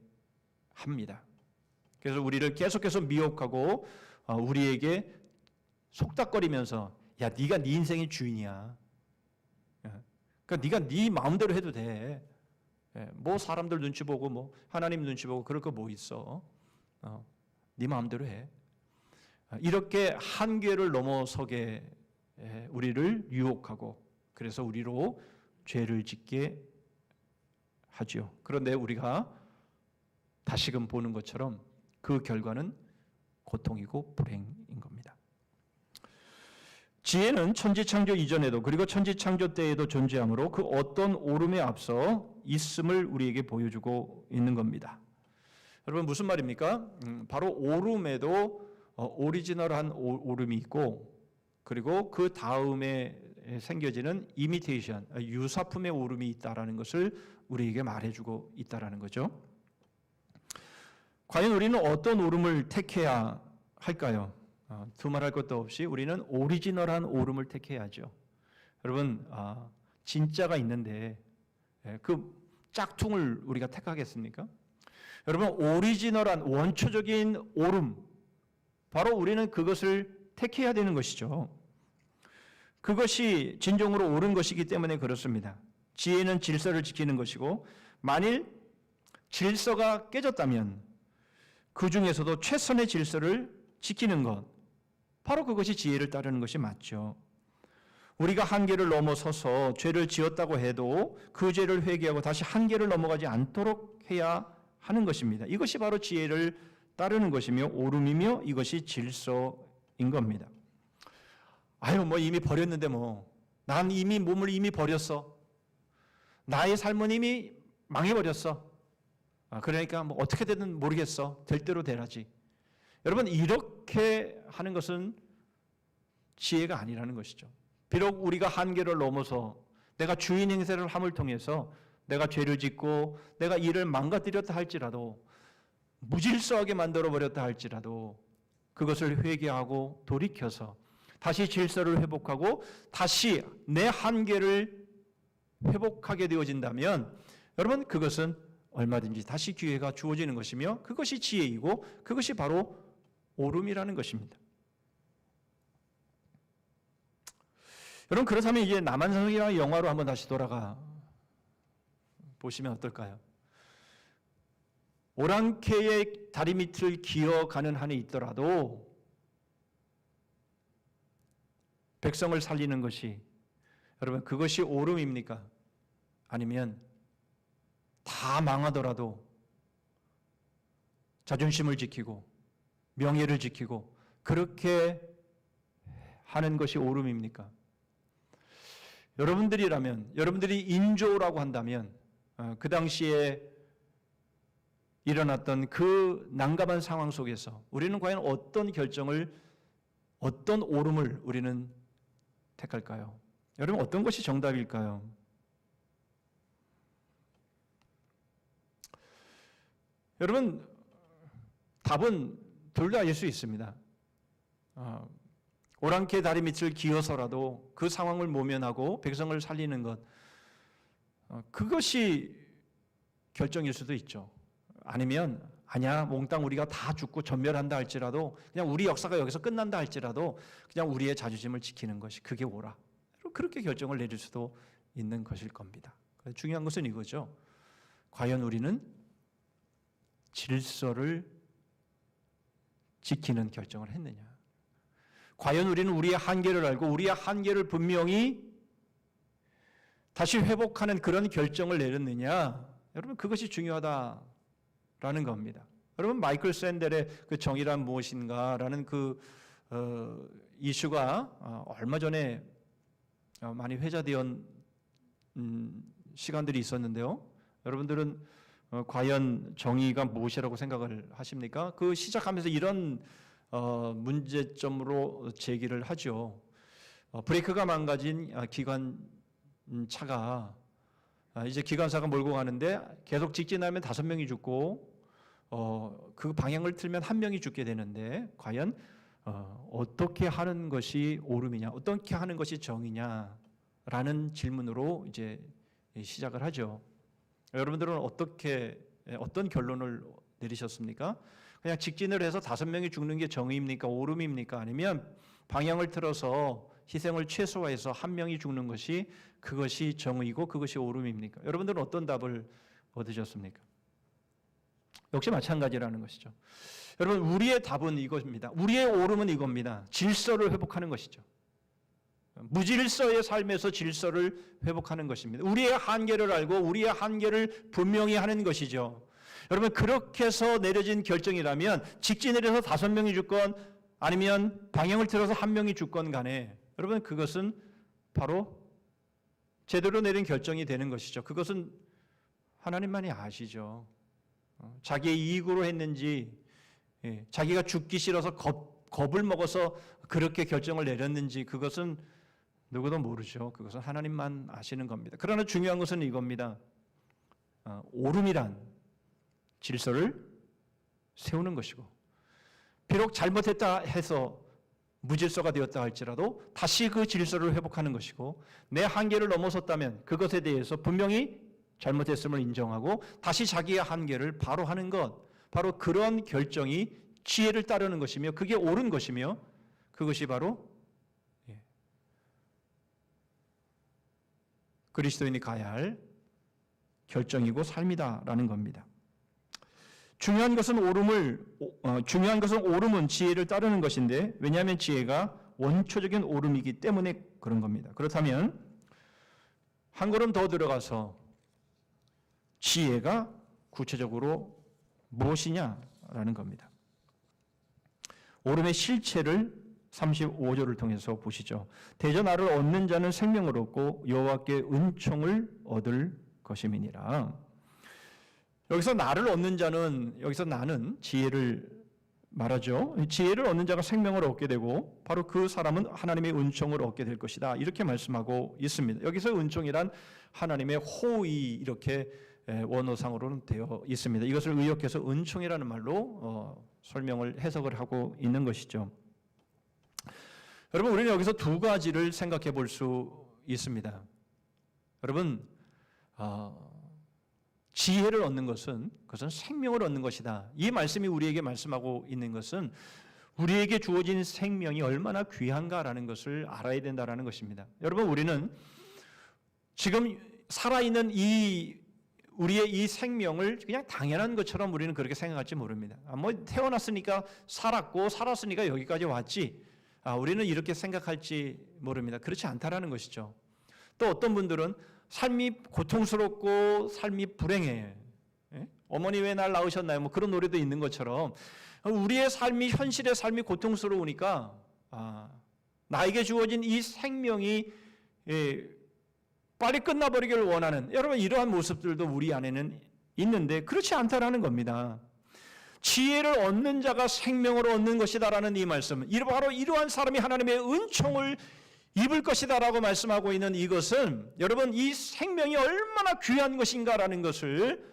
A: 합니다. 그래서 우리를 계속해서 미혹하고 우리에게 속닥거리면서 야, 네가 네 인생의 주인이야. 그러니까 네가 네 마음대로 해도 돼. 뭐 사람들 눈치 보고 뭐 하나님 눈치 보고 그럴 거 뭐 있어. 네 마음대로 해. 이렇게 한계를 넘어서게 우리를 유혹하고 그래서 우리로 죄를 짓게 하죠. 그런데 우리가 다시금 보는 것처럼 그 결과는 고통이고 불행인 겁니다. 지혜는 천지창조 이전에도 그리고 천지창조 때에도 존재하므로 그 어떤 오름에 앞서 있음을 우리에게 보여주고 있는 겁니다. 여러분 무슨 말입니까? 바로 오름에도 오리지널한 오름이 있고 그리고 그 다음에 생겨지는 이미테이션, 유사품의 오름이 있다라는 것을 우리에게 말해주고 있다라는 거죠. 과연 우리는 어떤 오름을 택해야 할까요? 두말할 것도 없이 우리는 오리지널한 오름을 택해야죠. 여러분 진짜가 있는데 그 짝퉁을 우리가 택하겠습니까? 여러분 오리지널한 원초적인 오름 바로 우리는 그것을 택해야 되는 것이죠. 그것이 진정으로 옳은 것이기 때문에 그렇습니다. 지혜는 질서를 지키는 것이고 만일 질서가 깨졌다면 그 중에서도 최선의 질서를 지키는 것 바로 그것이 지혜를 따르는 것이 맞죠. 우리가 한계를 넘어서서 죄를 지었다고 해도 그 죄를 회개하고 다시 한계를 넘어가지 않도록 해야 하는 것입니다. 이것이 바로 지혜를 따르는 것이며 오름이며 이것이 질서인 겁니다. 아유 뭐 이미 버렸는데 뭐 난 이미 몸을 이미 버렸어. 나의 삶은 이미 망해버렸어. 그러니까 뭐 어떻게 되든 모르겠어. 될 대로 되라지. 여러분 이렇게 하는 것은 지혜가 아니라는 것이죠. 비록 우리가 한계를 넘어서 내가 주인 행세를 함을 통해서 내가 죄를 짓고 내가 일을 망가뜨렸다 할지라도 무질서하게 만들어버렸다 할지라도 그것을 회개하고 돌이켜서 다시 질서를 회복하고 다시 내 한계를 회복하게 되어진다면 여러분 그것은 얼마든지 다시 기회가 주어지는 것이며 그것이 지혜이고 그것이 바로 오름이라는 것입니다. 여러분 그렇다면 이제 남한산성이라는 영화로 한번 다시 돌아가 보시면 어떨까요? 오랑캐의 다리 밑을 기어가는 한이 있더라도 백성을 살리는 것이 여러분 그것이 오름입니까? 아니면 다 망하더라도 자존심을 지키고 명예를 지키고 그렇게 하는 것이 오름입니까? 여러분들이라면 여러분들이 인조라고 한다면 그 당시에 일어났던 그 난감한 상황 속에서 우리는 과연 어떤 결정을 어떤 오름을 우리는 택할까요? 여러분 어떤 것이 정답일까요? 여러분 답은 둘 다일 수 있습니다. 오랑캐 다리 밑을 기어서라도 그 상황을 모면하고 백성을 살리는 것 그것이 결정일 수도 있죠. 아니면 아니야 몽땅 우리가 다 죽고 전멸한다 할지라도 그냥 우리 역사가 여기서 끝난다 할지라도 그냥 우리의 자존심을 지키는 것이 그게 옳아. 그렇게 결정을 내릴 수도 있는 것일 겁니다. 중요한 것은 이거죠. 과연 우리는 질서를 지키는 결정을 했느냐. 과연 우리는 우리의 한계를 알고 우리의 한계를 분명히 다시 회복하는 그런 결정을 내렸느냐. 여러분 그것이 중요하다라는 겁니다. 여러분 마이클 샌델의 그 정의란 무엇인가라는 그 이슈가 얼마 전에 많이 회자되었던 시간들이 있었는데요. 여러분들은 과연 정의가 무엇이라고 생각을 하십니까? 그 시작하면서 이런 문제점으로 제기를 하죠. 브레이크가 망가진 기관차가 이제 기관사가 몰고 가는데 계속 직진하면 5명이 죽고 그 방향을 틀면 1명이 죽게 되는데 과연 어떻게 하는 것이 옳음이냐, 어떻게 하는 것이 정이냐라는 라는 질문으로 이제 시작을 하죠. 여러분들은 어떤 결론을 내리셨습니까? 그냥 직진을 해서 5명이 죽는 게 정의입니까? 오름입니까? 아니면 방향을 틀어서 희생을 최소화해서 1명이 죽는 것이 그것이 정의고 그것이 오름입니까? 여러분들은 어떤 답을 얻으셨습니까? 역시 마찬가지라는 것이죠. 여러분, 우리의 답은 이것입니다. 우리의 오름은 이겁니다. 질서를 회복하는 것이죠. 무질서의 삶에서 질서를 회복하는 것입니다. 우리의 한계를 알고 우리의 한계를 분명히 하는 것이죠. 여러분, 그렇게 해서 내려진 결정이라면 직진을 해서 5명이 죽건 아니면 방향을 틀어서 1명이 죽건 간에 여러분, 그것은 바로 제대로 내린 결정이 되는 것이죠. 그것은 하나님만이 아시죠. 자기의 이익으로 했는지, 자기가 죽기 싫어서 겁을 먹어서 그렇게 결정을 내렸는지 그것은 누구도 모르죠. 그것은 하나님만 아시는 겁니다. 그러나 중요한 것은 이겁니다. 오름이란 질서를 세우는 것이고, 비록 잘못했다 해서 무질서가 되었다 할지라도 다시 그 질서를 회복하는 것이고, 내 한계를 넘어섰다면 그것에 대해서 분명히 잘못했음을 인정하고 다시 자기의 한계를 바로 하는 것, 바로 그런 결정이 지혜를 따르는 것이며 그게 옳은 것이며 그것이 바로 그리스도인이 가야 할 결정이고 삶이다라는 겁니다. 중요한 것은 오름은 지혜를 따르는 것인데, 왜냐하면 지혜가 원초적인 오름이기 때문에 그런 겁니다. 그렇다면 한 걸음 더 들어가서 지혜가 구체적으로 무엇이냐라는 겁니다. 오름의 실체를 35절을 통해서 보시죠. 대저 나를 얻는 자는 생명을 얻고 여호와께 은총을 얻을 것임이니라. 여기서 나를 얻는 자는, 여기서 나는 지혜를 말하죠. 지혜를 얻는 자가 생명을 얻게 되고 바로 그 사람은 하나님의 은총을 얻게 될 것이다, 이렇게 말씀하고 있습니다. 여기서 은총이란 하나님의 호의, 이렇게 원어상으로는 되어 있습니다. 이것을 의역해서 은총이라는 말로 설명을, 해석을 하고 있는 것이죠. 여러분, 우리는 여기서 두 가지를 생각해 볼 수 있습니다. 여러분, 지혜를 얻는 것은 그것은 생명을 얻는 것이다. 이 말씀이 우리에게 말씀하고 있는 것은 우리에게 주어진 생명이 얼마나 귀한가라는 것을 알아야 된다라는 것입니다. 여러분, 우리는 지금 살아있는 우리의 이 생명을 그냥 당연한 것처럼 우리는 그렇게 생각할지 모릅니다. 뭐 태어났으니까 살았고 살았으니까 여기까지 왔지. 우리는 이렇게 생각할지 모릅니다. 그렇지 않다라는 것이죠. 또 어떤 분들은 삶이 고통스럽고 삶이 불행해. 어머니 왜 날 낳으셨나요? 뭐 그런 노래도 있는 것처럼 우리의 삶이, 현실의 삶이 고통스러우니까 나에게 주어진 이 생명이 빨리 끝나버리기를 원하는, 여러분, 이러한 모습들도 우리 안에는 있는데 그렇지 않다라는 겁니다. 지혜를 얻는 자가 생명을 얻는 것이다라는 이 말씀, 바로 이러한 사람이 하나님의 은총을 입을 것이다라고 말씀하고 있는 이것은, 여러분, 이 생명이 얼마나 귀한 것인가라는 것을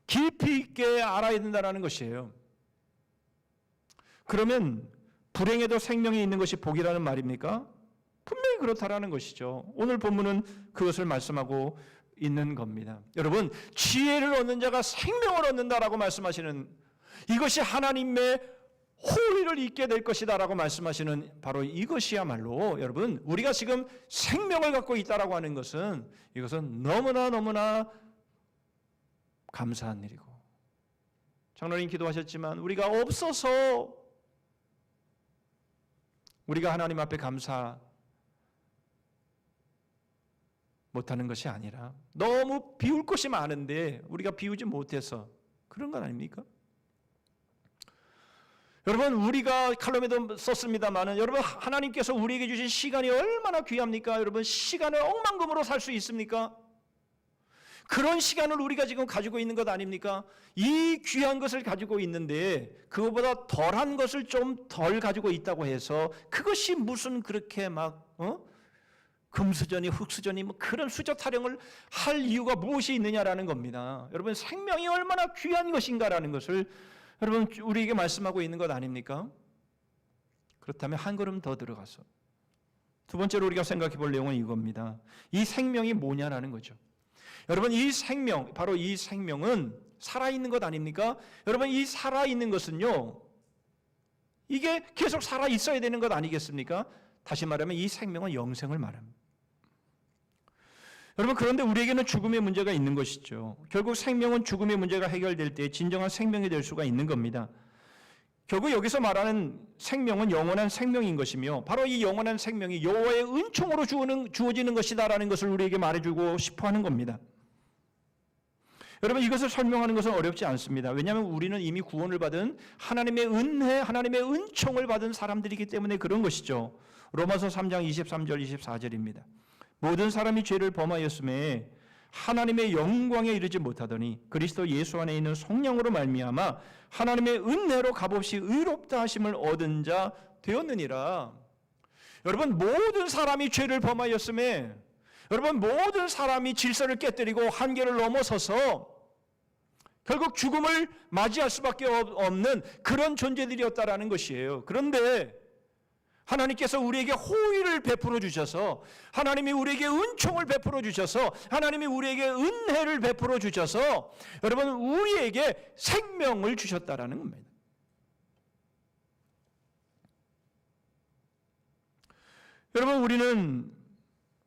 A: 깊이 있게 알아야 된다는 것이에요. 그러면 불행에도 생명이 있는 것이 복이라는 말입니까? 분명히 그렇다라는 것이죠. 오늘 본문은 그것을 말씀하고 있는 겁니다. 여러분, 지혜를 얻는 자가 생명을 얻는다라고 말씀하시는, 이것이 하나님의 호의를 잊게 될 것이다라고 말씀하시는 바로 이것이야말로, 여러분, 우리가 지금 생명을 갖고 있다라고 하는 것은, 이것은 너무나 감사한 일이고, 장로님 기도하셨지만 우리가 없어서 우리가 하나님 앞에 감사 못하는 것이 아니라 너무 비울 것이 많은데 우리가 비우지 못해서 그런 건 아닙니까? 여러분, 우리가 칼럼에도 썼습니다마는, 여러분, 하나님께서 우리에게 주신 시간이 얼마나 귀합니까? 여러분, 시간을 억만금으로 살 수 있습니까? 그런 시간을 우리가 지금 가지고 있는 것 아닙니까? 이 귀한 것을 가지고 있는데 그것보다 덜한 것을 좀 덜 가지고 있다고 해서 그것이 무슨 그렇게 막 금수저니 흙수저니 뭐 그런 수저 타령을 할 이유가 무엇이 있느냐라는 겁니다. 여러분, 생명이 얼마나 귀한 것인가라는 것을 여러분, 우리에게 말씀하고 있는 것 아닙니까? 그렇다면 한 걸음 더 들어가서 두 번째로 우리가 생각해 볼 내용은 이겁니다. 이 생명이 뭐냐라는 거죠. 여러분, 이 생명, 바로 이 생명은 살아있는 것 아닙니까? 여러분, 이 살아있는 것은요, 이게 계속 살아있어야 되는 것 아니겠습니까? 다시 말하면 이 생명은 영생을 말합니다. 여러분, 그런데 우리에게는 죽음의 문제가 있는 것이죠. 결국 생명은 죽음의 문제가 해결될 때 진정한 생명이 될 수가 있는 겁니다. 결국 여기서 말하는 생명은 영원한 생명인 것이며 바로 이 영원한 생명이 여호와의 은총으로 주어지는 것이다라는 것을 우리에게 말해주고 싶어하는 겁니다. 여러분, 이것을 설명하는 것은 어렵지 않습니다. 왜냐하면 우리는 이미 구원을 받은 하나님의 은혜, 하나님의 은총을 받은 사람들이기 때문에 그런 것이죠. 로마서 3장 23절 24절입니다. 모든 사람이 죄를 범하였음에 하나님의 영광에 이르지 못하더니 그리스도 예수 안에 있는 성령으로 말미암아 하나님의 은혜로 값없이 의롭다 하심을 얻은 자 되었느니라. 여러분, 모든 사람이 죄를 범하였음에, 여러분, 모든 사람이 질서를 깨뜨리고 한계를 넘어서서 결국 죽음을 맞이할 수밖에 없는 그런 존재들이었다라는 것이에요. 그런데 하나님께서 우리에게 호의를 베풀어 주셔서, 하나님이 우리에게 은총을 베풀어 주셔서, 하나님이 우리에게 은혜를 베풀어 주셔서 여러분, 우리에게 생명을 주셨다라는 겁니다. 여러분, 우리는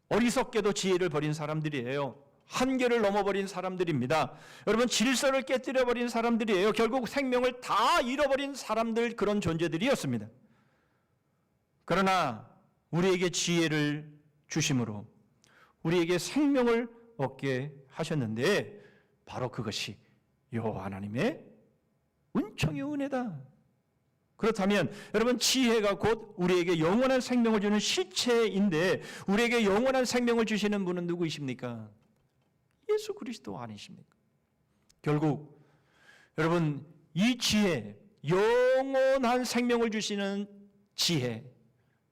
A: 어리석게도 지혜를 버린 사람들이에요. 한계를 넘어버린 사람들입니다. 여러분, 질서를 깨뜨려버린 사람들이에요. 결국 생명을 다 잃어버린 사람들, 그런 존재들이었습니다. 그러나 우리에게 지혜를 주심으로 우리에게 생명을 얻게 하셨는데 바로 그것이 여호와 하나님의 은총의 은혜다. 그렇다면 여러분, 지혜가 곧 우리에게 영원한 생명을 주는 실체인데 우리에게 영원한 생명을 주시는 분은 누구이십니까? 예수 그리스도 아니십니까? 결국 여러분, 이 지혜, 영원한 생명을 주시는 지혜,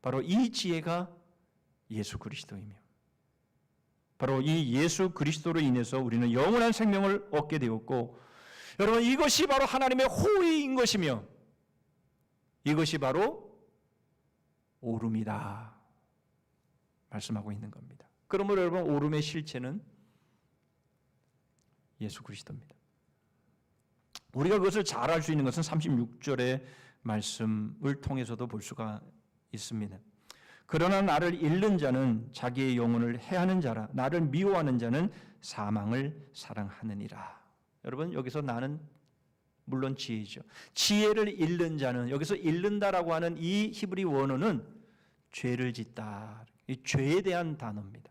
A: 바로 이 지혜가 예수 그리스도이며 바로 이 예수 그리스도로 인해서 우리는 영원한 생명을 얻게 되었고, 여러분, 이것이 바로 하나님의 호의인 것이며 이것이 바로 오름이다 말씀하고 있는 겁니다. 그러므로 여러분, 오름의 실체는 예수 그리스도입니다. 우리가 그것을 잘 알 수 있는 것은 36절의 말씀을 통해서도 볼 수가 있습니다. 그러나 나를 잃는 자는 자기의 영혼을 해하는 자라. 나를 미워하는 자는 사망을 사랑하느니라. 여러분, 여기서 나는 물론 지혜죠. 지혜를 잃는 자는, 여기서 잃는다라고 하는 이 히브리 원어는 죄를 짓다, 이 죄에 대한 단어입니다.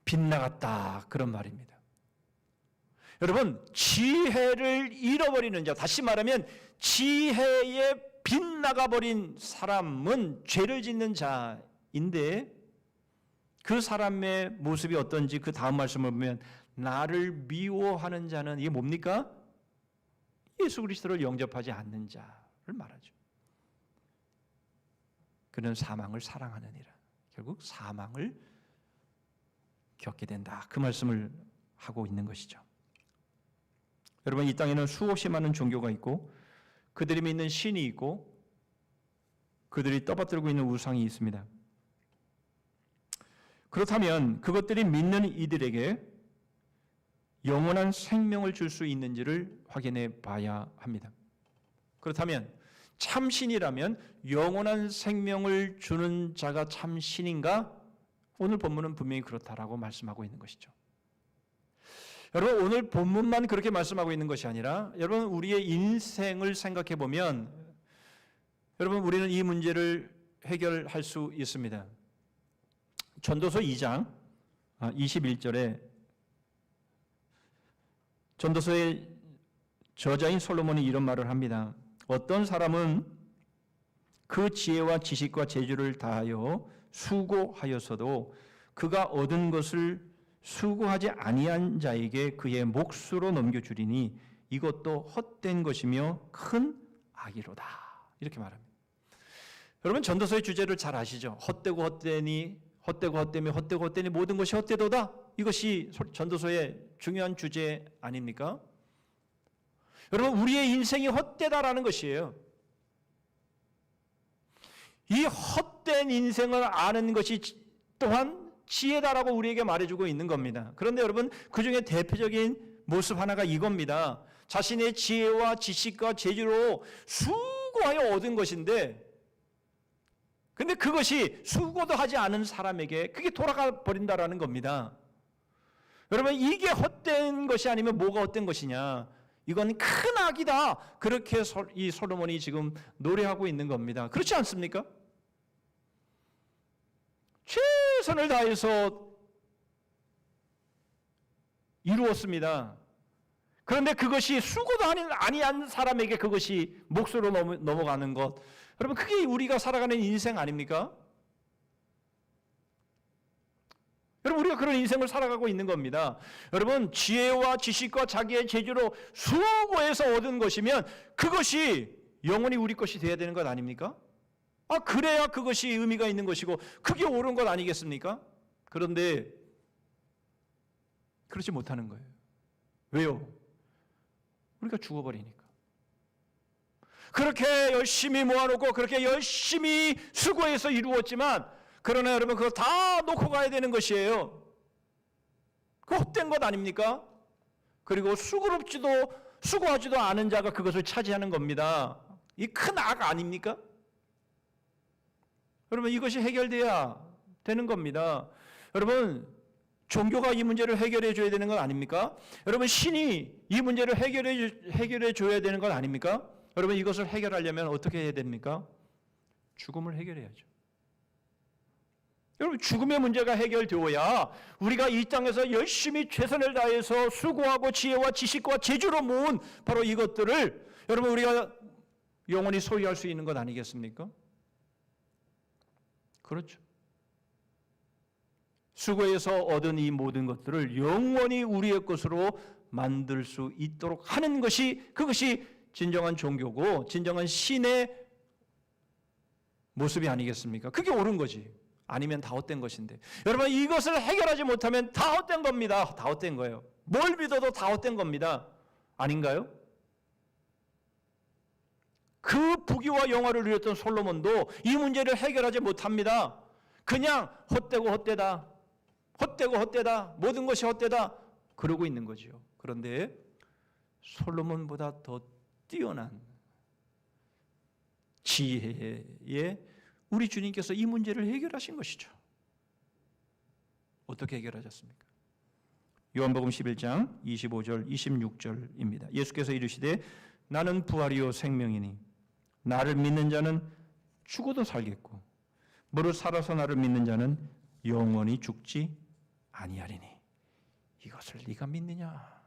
A: 빗나갔다, 그런 말입니다. 여러분, 지혜를 잃어버리는 자, 다시 말하면 지혜에 빗나가버린 사람은 죄를 짓는 자인데 그 사람의 모습이 어떤지 그 다음 말씀을 보면 나를 미워하는 자는 이게 뭡니까? 예수 그리스도를 영접하지 않는 자를 말하죠. 그는 사망을 사랑하느니라. 결국 사망을 겪게 된다, 그 말씀을 하고 있는 것이죠. 여러분, 이 땅에는 수없이 많은 종교가 있고 그들이 믿는 신이 있고 그들이 떠받들고 있는 우상이 있습니다. 그렇다면 그것들이 믿는 이들에게 영원한 생명을 줄 수 있는지를 확인해 봐야 합니다. 그렇다면 참신이라면 영원한 생명을 주는 자가 참신인가? 오늘 본문은 분명히 그렇다라고 말씀하고 있는 것이죠. 여러분, 오늘 본문만 그렇게 말씀하고 있는 것이 아니라 여러분, 우리의 인생을 생각해 보면 여러분, 우리는 이 문제를 해결할 수 있습니다. 전도서 2장 21절에 전도서의 저자인 솔로몬이 이런 말을 합니다. 어떤 사람은 그 지혜와 지식과 재주를 다하여 수고하여서도 그가 얻은 것을 수고하지 아니한 자에게 그의 몫으로 넘겨주리니 이것도 헛된 것이며 큰 악이로다, 이렇게 말합니다. 여러분, 전도서의 주제를 잘 아시죠? 헛되고 헛되니, 헛되고 헛되며 헛되고 헛되니 모든 것이 헛되도다, 이것이 전도서의 중요한 주제 아닙니까? 여러분, 우리의 인생이 헛되다라는 것이에요. 이 헛된 인생을 아는 것이 또한 지혜다라고 우리에게 말해주고 있는 겁니다. 그런데 여러분, 그 중에 대표적인 모습 하나가 이겁니다. 자신의 지혜와 지식과 재주로 수고하여 얻은 것인데, 근데 그것이 수고도 하지 않은 사람에게 그게 돌아가 버린다라는 겁니다. 여러분, 이게 헛된 것이 아니면 뭐가 헛된 것이냐? 이건 큰 악이다. 그렇게 이 솔로몬이 지금 노래하고 있는 겁니다. 그렇지 않습니까? 최선을 다해서 이루었습니다. 그런데 그것이 수고도 아니한 사람에게 그것이 몫으로 넘어가는 것. 여러분, 그게 우리가 살아가는 인생 아닙니까? 여러분, 우리가 그런 인생을 살아가고 있는 겁니다. 여러분, 지혜와 지식과 자기의 재주로 수고해서 얻은 것이면 그것이 영원히 우리 것이 되어야 되는 것 아닙니까? 그래야 그것이 의미가 있는 것이고 그게 옳은 것 아니겠습니까? 그런데 그렇지 못하는 거예요. 왜요? 우리가 죽어버리니까. 그렇게 열심히 모아놓고 그렇게 열심히 수고해서 이루었지만, 그러나 여러분, 그거 다 놓고 가야 되는 것이에요. 그 헛된 것 아닙니까? 그리고 수고하지도 않은 자가 그것을 차지하는 겁니다. 이 큰 악 아닙니까? 여러분, 이것이 해결돼야 되는 겁니다. 여러분, 종교가 이 문제를 해결해 줘야 되는 것 아닙니까? 여러분, 신이 이 문제를 해결해 줘야 되는 것 아닙니까? 여러분, 이것을 해결하려면 어떻게 해야 됩니까? 죽음을 해결해야죠. 여러분, 죽음의 문제가 해결되어야 우리가 이 땅에서 열심히 최선을 다해서 수고하고 지혜와 지식과 재주로 모은 바로 이것들을 여러분, 우리가 영원히 소유할 수 있는 것 아니겠습니까? 그렇죠. 수고해서 얻은 이 모든 것들을 영원히 우리의 것으로 만들 수 있도록 하는 것이, 그것이 진정한 종교고 진정한 신의 모습이 아니겠습니까? 그게 옳은 거지. 아니면 다 헛된 것인데, 여러분, 이것을 해결하지 못하면 다 헛된 겁니다. 다 헛된 거예요. 뭘 믿어도 다 헛된 겁니다. 아닌가요? 그 부귀와 영화를 누렸던 솔로몬도 이 문제를 해결하지 못합니다. 그냥 헛되고 헛되다, 헛되고 헛되다, 모든 것이 헛되다 그러고 있는 거죠. 그런데 솔로몬보다 더 뛰어난 지혜에 우리 주님께서 이 문제를 해결하신 것이죠. 어떻게 해결하셨습니까? 요한복음 11장 25절 26절입니다. 예수께서 이르시되 나는 부활이요 생명이니 나를 믿는 자는 죽어도 살겠고 무릇 살아서 나를 믿는 자는 영원히 죽지 아니하리니 이것을 네가 믿느냐?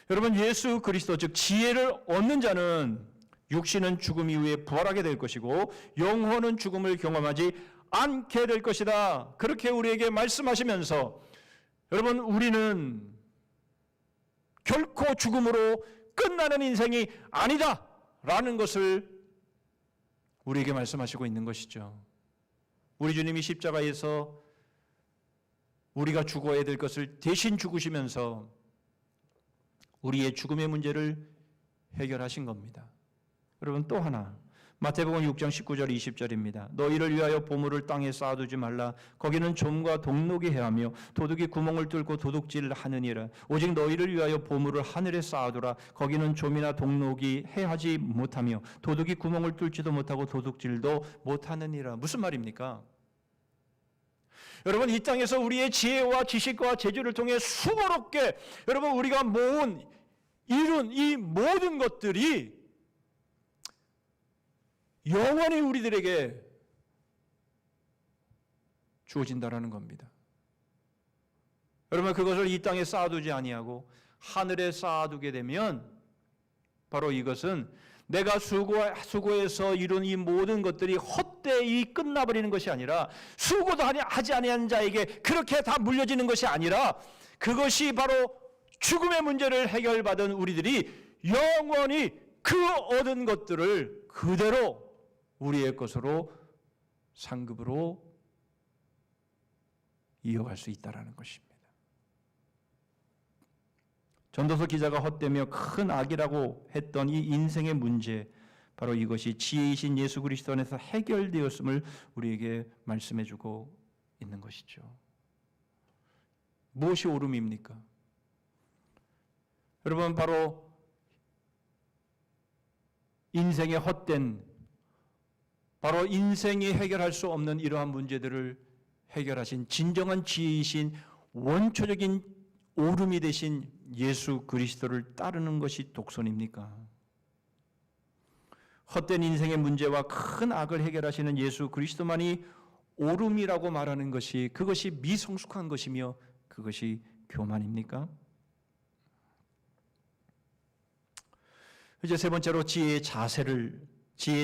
A: 여러분, 예수 그리스도 즉 지혜를 얻는 자는 육신은 죽음 이후에 부활하게 될 것이고 영혼은 죽음을 경험하지 않게 될 것이다. 그렇게 우리에게 말씀하시면서 여러분, 우리는 결코 죽음으로 끝나는 인생이 아니다 라는 것을 우리에게 말씀하시고 있는 것이죠. 우리 주님이 십자가에서 우리가 죽어야 될 것을 대신 죽으시면서 우리의 죽음의 문제를 해결하신 겁니다. 여러분, 또 하나 마태복음 6장 19절 20절입니다. 너희를 위하여 보물을 땅에 쌓아두지 말라. 거기는 좀과 동록이 해하며 도둑이 구멍을 뚫고 도둑질을 하느니라. 오직 너희를 위하여 보물을 하늘에 쌓아두라. 거기는 좀이나 동록이 해하지 못하며 도둑이 구멍을 뚫지도 못하고 도둑질도 못하느니라. 무슨 말입니까? 여러분, 이 땅에서 우리의 지혜와 지식과 재주를 통해 수고롭게 여러분 우리가 이룬 이 모든 것들이 영원히 우리들에게 주어진다라는 겁니다. 여러분, 그것을 이 땅에 쌓아두지 아니하고 하늘에 쌓아두게 되면 바로 이것은 내가 수고해서 이룬 이 모든 것들이 헛되이 끝나버리는 것이 아니라 수고도 하지 아니한 자에게 그렇게 다 물려지는 것이 아니라 그것이 바로 죽음의 문제를 해결받은 우리들이 영원히 그 얻은 것들을 그대로 우리의 것으로 상급으로 이어갈 수 있다는 것입니다. 전도서 기자가 헛되며 큰 악이라고 했던 이 인생의 문제, 바로 이것이 지혜이신 예수 그리스도 안에서 해결되었음을 우리에게 말씀해 주고 있는 것이죠. 무엇이 오름입니까? 여러분, 바로 인생의 헛된, 바로 인생이 해결할 수 없는 이러한 문제들을 해결하신 진정한 지혜이신 원초적인 오름이 되신 예수 그리스도를 따르는 것이 독선입니까? 헛된 인생의 문제와 큰 악을 해결하시는 예수 그리스도만이 오름이라고 말하는 것이, 그것이 미성숙한 것이며 그것이 교만입니까? 이제 세 번째로 지혜에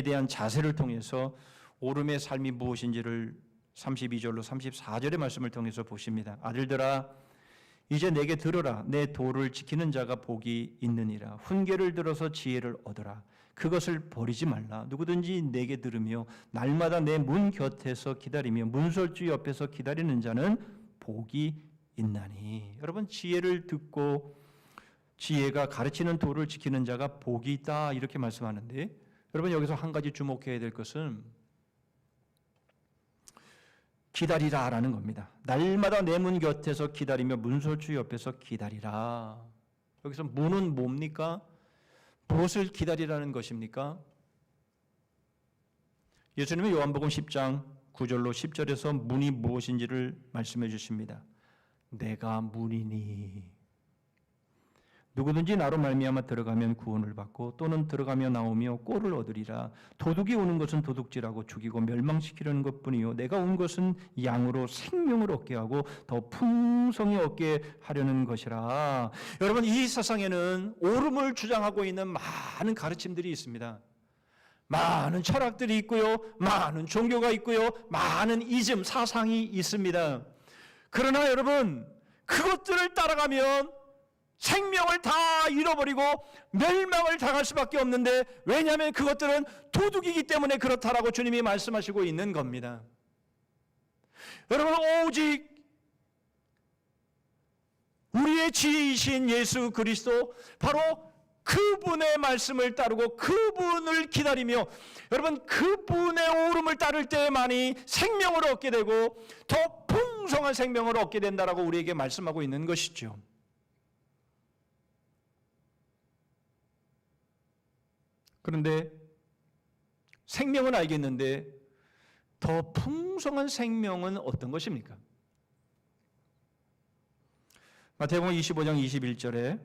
A: 대한 자세를 통해서 오름의 삶이 무엇인지를 32절로 34절의 말씀을 통해서 보십니다. 아들들아, 이제 내게 들으라. 내 도를 지키는 자가 복이 있느니라. 훈계를 들어서 지혜를 얻으라. 그것을 버리지 말라. 누구든지 내게 들으며 날마다 내 문 곁에서 기다리며 문설주 옆에서 기다리는 자는 복이 있나니. 여러분, 지혜를 듣고 지혜가 가르치는 도를 지키는 자가 복이 있다, 이렇게 말씀하는데, 여러분 여기서 한 가지 주목해야 될 것은 기다리라라는 겁니다. 날마다 내 문 곁에서 기다리며 문설주 옆에서 기다리라. 여기서 문은 뭡니까? 무엇을 기다리라는 것입니까? 예수님은 요한복음 10장 9절로 10절에서 문이 무엇인지를 말씀해 주십니다. 내가 문이니 누구든지 나로 말미암아 들어가면 구원을 받고 또는 들어가며 나오며 꼴을 얻으리라. 도둑이 오는 것은 도둑질하고 죽이고 멸망시키려는 것뿐이요 내가 온 것은 양으로 생명을 얻게 하고 더 풍성히 얻게 하려는 것이라. 여러분, 이 세상에는 오름을 주장하고 있는 많은 가르침들이 있습니다. 많은 철학들이 있고요, 많은 종교가 있고요, 많은 이즘 사상이 있습니다. 그러나 여러분, 그것들을 따라가면 생명을 다 잃어버리고 멸망을 당할 수밖에 없는데, 왜냐하면 그것들은 도둑이기 때문에 그렇다라고 주님이 말씀하시고 있는 겁니다. 여러분, 오직 우리의 지혜이신 예수 그리스도, 바로 그분의 말씀을 따르고 그분을 기다리며, 여러분 그분의 오름을 따를 때만이 생명을 얻게 되고 더 풍성한 생명을 얻게 된다라고 우리에게 말씀하고 있는 것이죠. 그런데 생명은 알겠는데 더 풍성한 생명은 어떤 것입니까? 마태복음 25장 21절에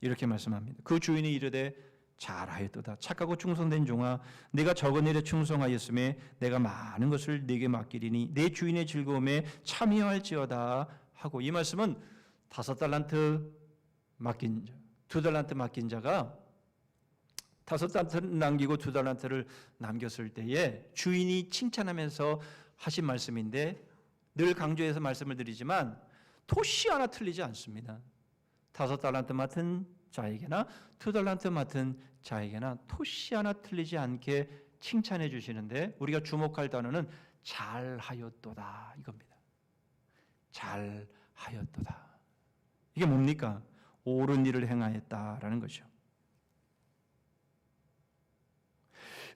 A: 이렇게 말씀합니다. 그 주인이 이르되 잘하였도다. 착하고 충성된 종아, 네가 적은 일에 충성하였음에 내가 많은 것을 네게 맡기리니 내 주인의 즐거움에 참여할지어다 하고, 이 말씀은 5달란트 맡긴 자, 2달란트 맡긴 자가 5달란트를 남기고 2달란트를 남겼을 때에 주인이 칭찬하면서 하신 말씀인데, 늘 강조해서 말씀을 드리지만 토시 하나 틀리지 않습니다. 5달란트 맡은 자에게나 2달란트 맡은 자에게나 토시 하나 틀리지 않게 칭찬해 주시는데, 우리가 주목할 단어는 잘하였도다 이겁니다. 잘하였도다. 이게 뭡니까? 옳은 일을 행하였다라는 것이죠.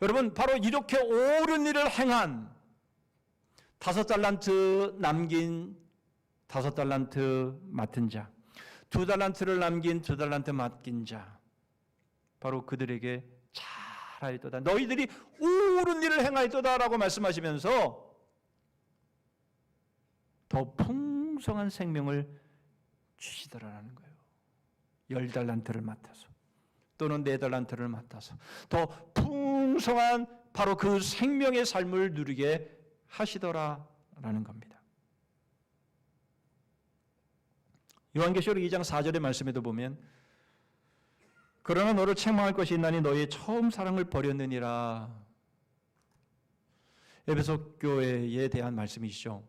A: 여러분, 바로 이렇게 옳은 일을 행한 5달란트 남긴 5달란트 맡은 자, 2달란트를 남긴 2달란트 맡긴 자, 바로 그들에게 잘하였도다. 너희들이 옳은 일을 행하였도다라고 말씀하시면서 더 풍성한 생명을 주시더라라는 거예요. 10달란트를 맡아서 또는 4달란트를 맡아서 더 풍성한 바로 그 생명의 삶을 누리게 하시더라라는 겁니다. 요한계시록 2장 4절의 말씀에도 보면, 그러나 너를 책망할 것이 있나니 너희의 처음 사랑을 버렸느니라. 에베소 교회에 대한 말씀이시죠.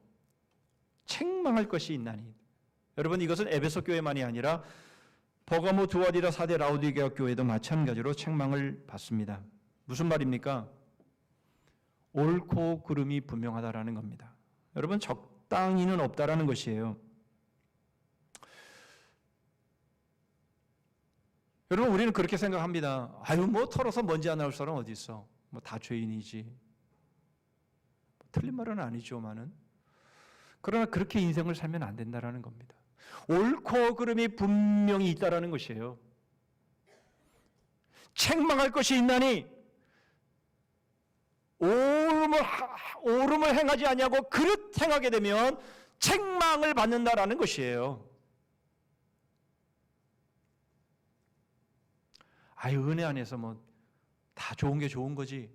A: 책망할 것이 있나니. 여러분, 이것은 에베소 교회만이 아니라 버가모, 두아디라, 사대, 라오디게아 교회도 마찬가지로 책망을 받습니다. 무슨 말입니까? 옳고 그름이 분명하다라는 겁니다. 여러분, 적당히는 없다라는 것이에요. 여러분, 우리는 그렇게 생각합니다. 아유, 뭐 털어서 먼지 안 나올 사람 어디 있어? 뭐 다 죄인이지. 틀린 말은 아니죠만은, 그러나 그렇게 인생을 살면 안 된다라는 겁니다. 옳고 그름이 분명히 있다라는 것이에요. 책망할 것이 있나니 옳음을 행하지 아니하고 그릇 행하게 되면 책망을 받는다라는 것이에요. 아유, 은혜 안에서 뭐 다 좋은 게 좋은 거지.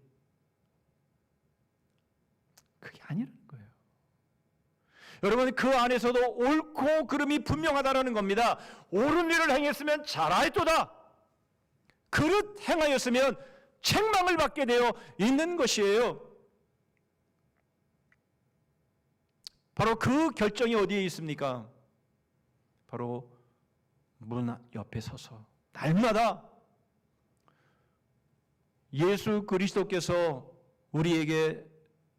A: 그게 아니라는 거예요. 여러분, 그 안에서도 옳고 그름이 분명하다는 겁니다. 옳은 일을 행했으면 잘하였도다. 그릇 행하였으면 책망을 받게 되어 있는 것이에요. 바로 그 결정이 어디에 있습니까? 바로 문 옆에 서서 날마다 예수 그리스도께서 우리에게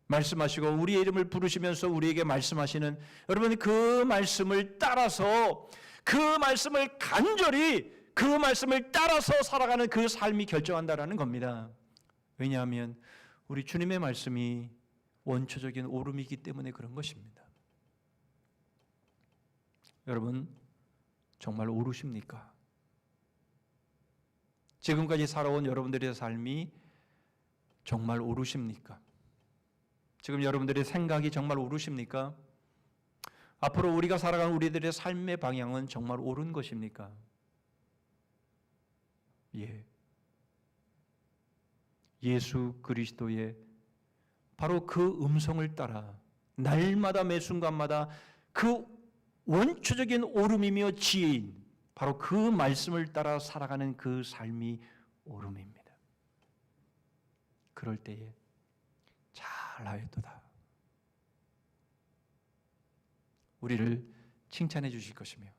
A: 말씀하시고 우리의 이름을 부르시면서 우리에게 말씀하시는, 여러분, 그 말씀을 따라서, 그 말씀을 간절히, 그 말씀을 따라서 살아가는 그 삶이 결정한다라는 겁니다. 왜냐하면 우리 주님의 말씀이 원초적인 옳음이기 때문에 그런 것입니다. 여러분, 정말 옳으십니까? 지금까지 살아온 여러분들의 삶이 정말 옳으십니까? 지금 여러분들의 생각이 정말 옳으십니까? 앞으로 우리가 살아가는 우리들의 삶의 방향은 정말 옳은 것입니까? 예. 예수 그리스도의 바로 그 음성을 따라 날마다 매 순간마다 그 원초적인 옳음이며 지혜인 바로 그 말씀을 따라 살아가는 그 삶이 옳음입니다. 그럴 때에 잘하였도다. 우리를 칭찬해 주실 것이며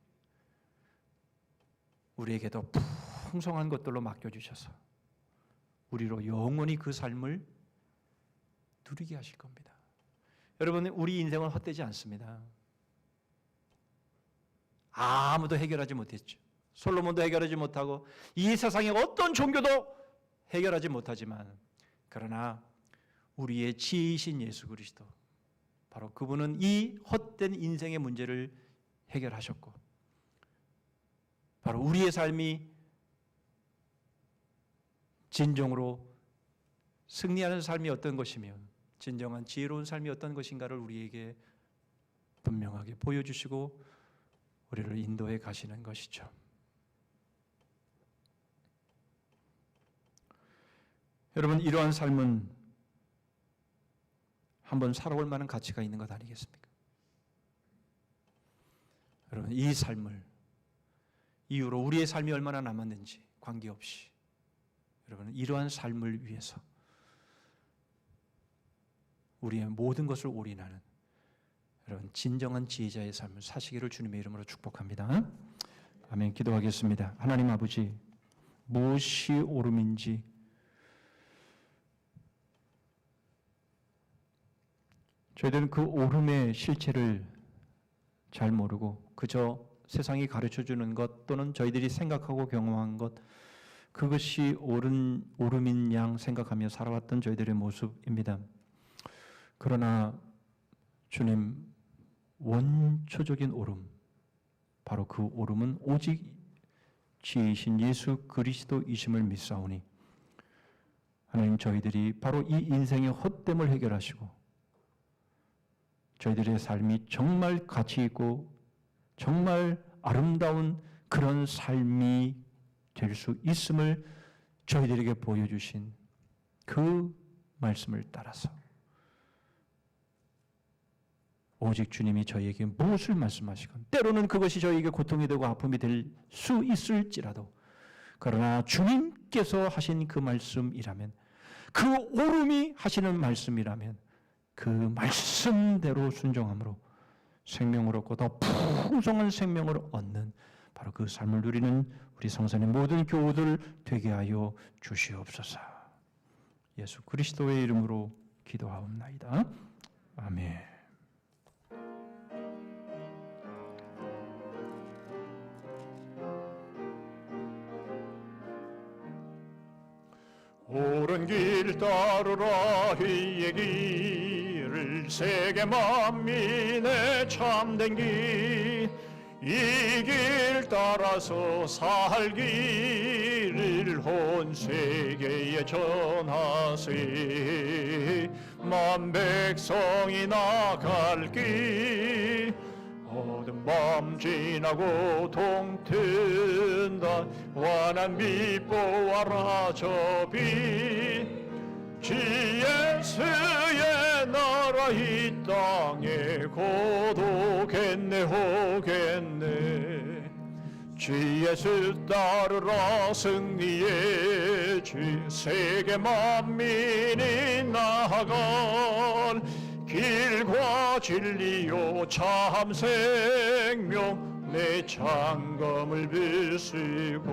A: 우리에게도 풍성한 것들로 맡겨주셔서 우리로 영원히 그 삶을 누리게 하실 겁니다. 여러분, 우리 인생은 헛되지 않습니다. 아무도 해결하지 못했죠. 솔로몬도 해결하지 못하고 이 세상의 어떤 종교도 해결하지 못하지만, 그러나 우리의 지혜이신 예수 그리스도, 바로 그분은 이 헛된 인생의 문제를 해결하셨고, 바로 우리의 삶이 진정으로 승리하는 삶이 어떤 것이며 진정한 지혜로운 삶이 어떤 것인가를 우리에게 분명하게 보여주시고 우리를 인도해 가시는 것이죠. 여러분, 이러한 삶은 한번 살아볼 만한 가치가 있는 것 아니겠습니까? 여러분, 이 삶을 이후로 우리의 삶이 얼마나 남았는지 관계없이 여러분, 이러한 삶을 위해서 우리의 모든 것을 올인하는 여러분, 진정한 지혜자의 삶을 사시기를 주님의 이름으로 축복합니다. 아멘. 기도하겠습니다. 하나님 아버지, 무엇이 옳음인지 저희들은 그 옳음의 실체를 잘 모르고 그저 세상이 가르쳐주는 것 또는 저희들이 생각하고 경험한 것, 그것이 옳음인 양 생각하며 살아왔던 저희들의 모습입니다. 그러나 주님, 원초적인 옳음, 바로 그 옳음은 오직 지혜이신 예수 그리스도이심을 믿사오니 하나님, 저희들이 바로 이 인생의 헛됨을 해결하시고 저희들의 삶이 정말 가치 있고 정말 아름다운 그런 삶이 될 수 있음을 저희들에게 보여주신 그 말씀을 따라서 오직 주님이 저희에게 무엇을 말씀하시건 때로는 그것이 저희에게 고통이 되고 아픔이 될 수 있을지라도, 그러나 주님께서 하신 그 말씀이라면, 그 옳음이 하시는 말씀이라면 그 말씀대로 순종함으로 생명을 얻고 더 풍성한 생명을 얻는 바로 그 삶을 누리는 우리 성산의 모든 교우들 되게 하여 주시옵소서. 예수 그리스도의 이름으로 기도하옵나이다. 아멘. 옳은 길 따르라 의의 길을 세계 만민의 참된 길 이 길 따라서 살기를 온 세계에 전하세 만 백성이 나갈 길 어두운 밤 지나고 동튼다 환한 빛 보아라 저 빛 주 예수의 나라 이 땅에 고독했네 오겠네 주 예수 따르라 승리의 주 세계 만민이 나아갈 길과 진리요 참 생명 내 장검을 비쓰고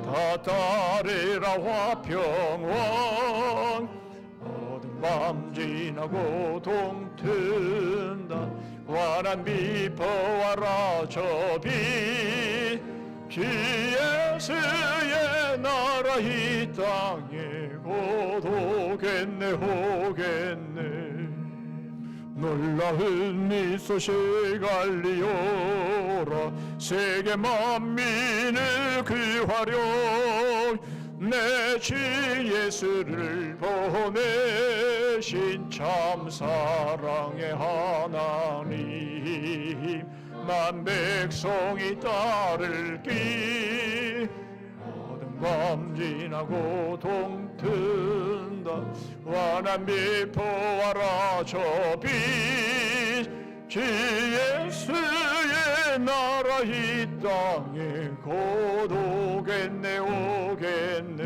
A: 다 따르라 화평왕 어두운 밤 지나고 동튼다 환한 빛 보아라 저 빛 주 예수의 나라 이 땅에 고독했네 오겠네 놀라운 미소식 알리오라 세계 만민을 구하려 내 주 예수를 보내신 참 사랑의 하나님 만 백성이 따를 길 어두운 밤 지나고 동튼다 환한 빛 보아라 저 빛 주 예수의 나라 이 땅에 고독했네 오겠네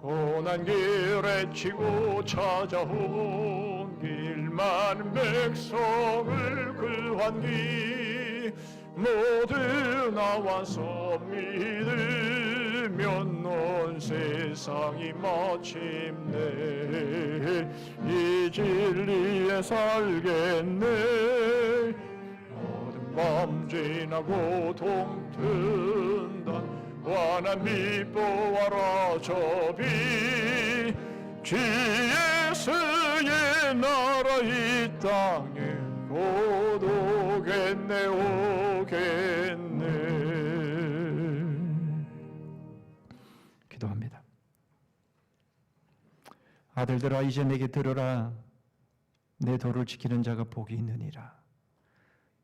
A: 고난 길에 치고 찾아온 길 많은 백성을 구한 길 모두 나와서 믿으면 온 세상이 마침내 이 진리에 살겠네 어두운 밤 지나고 동튼다 환한 빛 보아라 저 빛 주 예수의 나라 이 땅에 고독했네 오겠네 기도합니다. 아들들아 이제 내게 들으라 내 도를 지키는 자가 복이 있느니라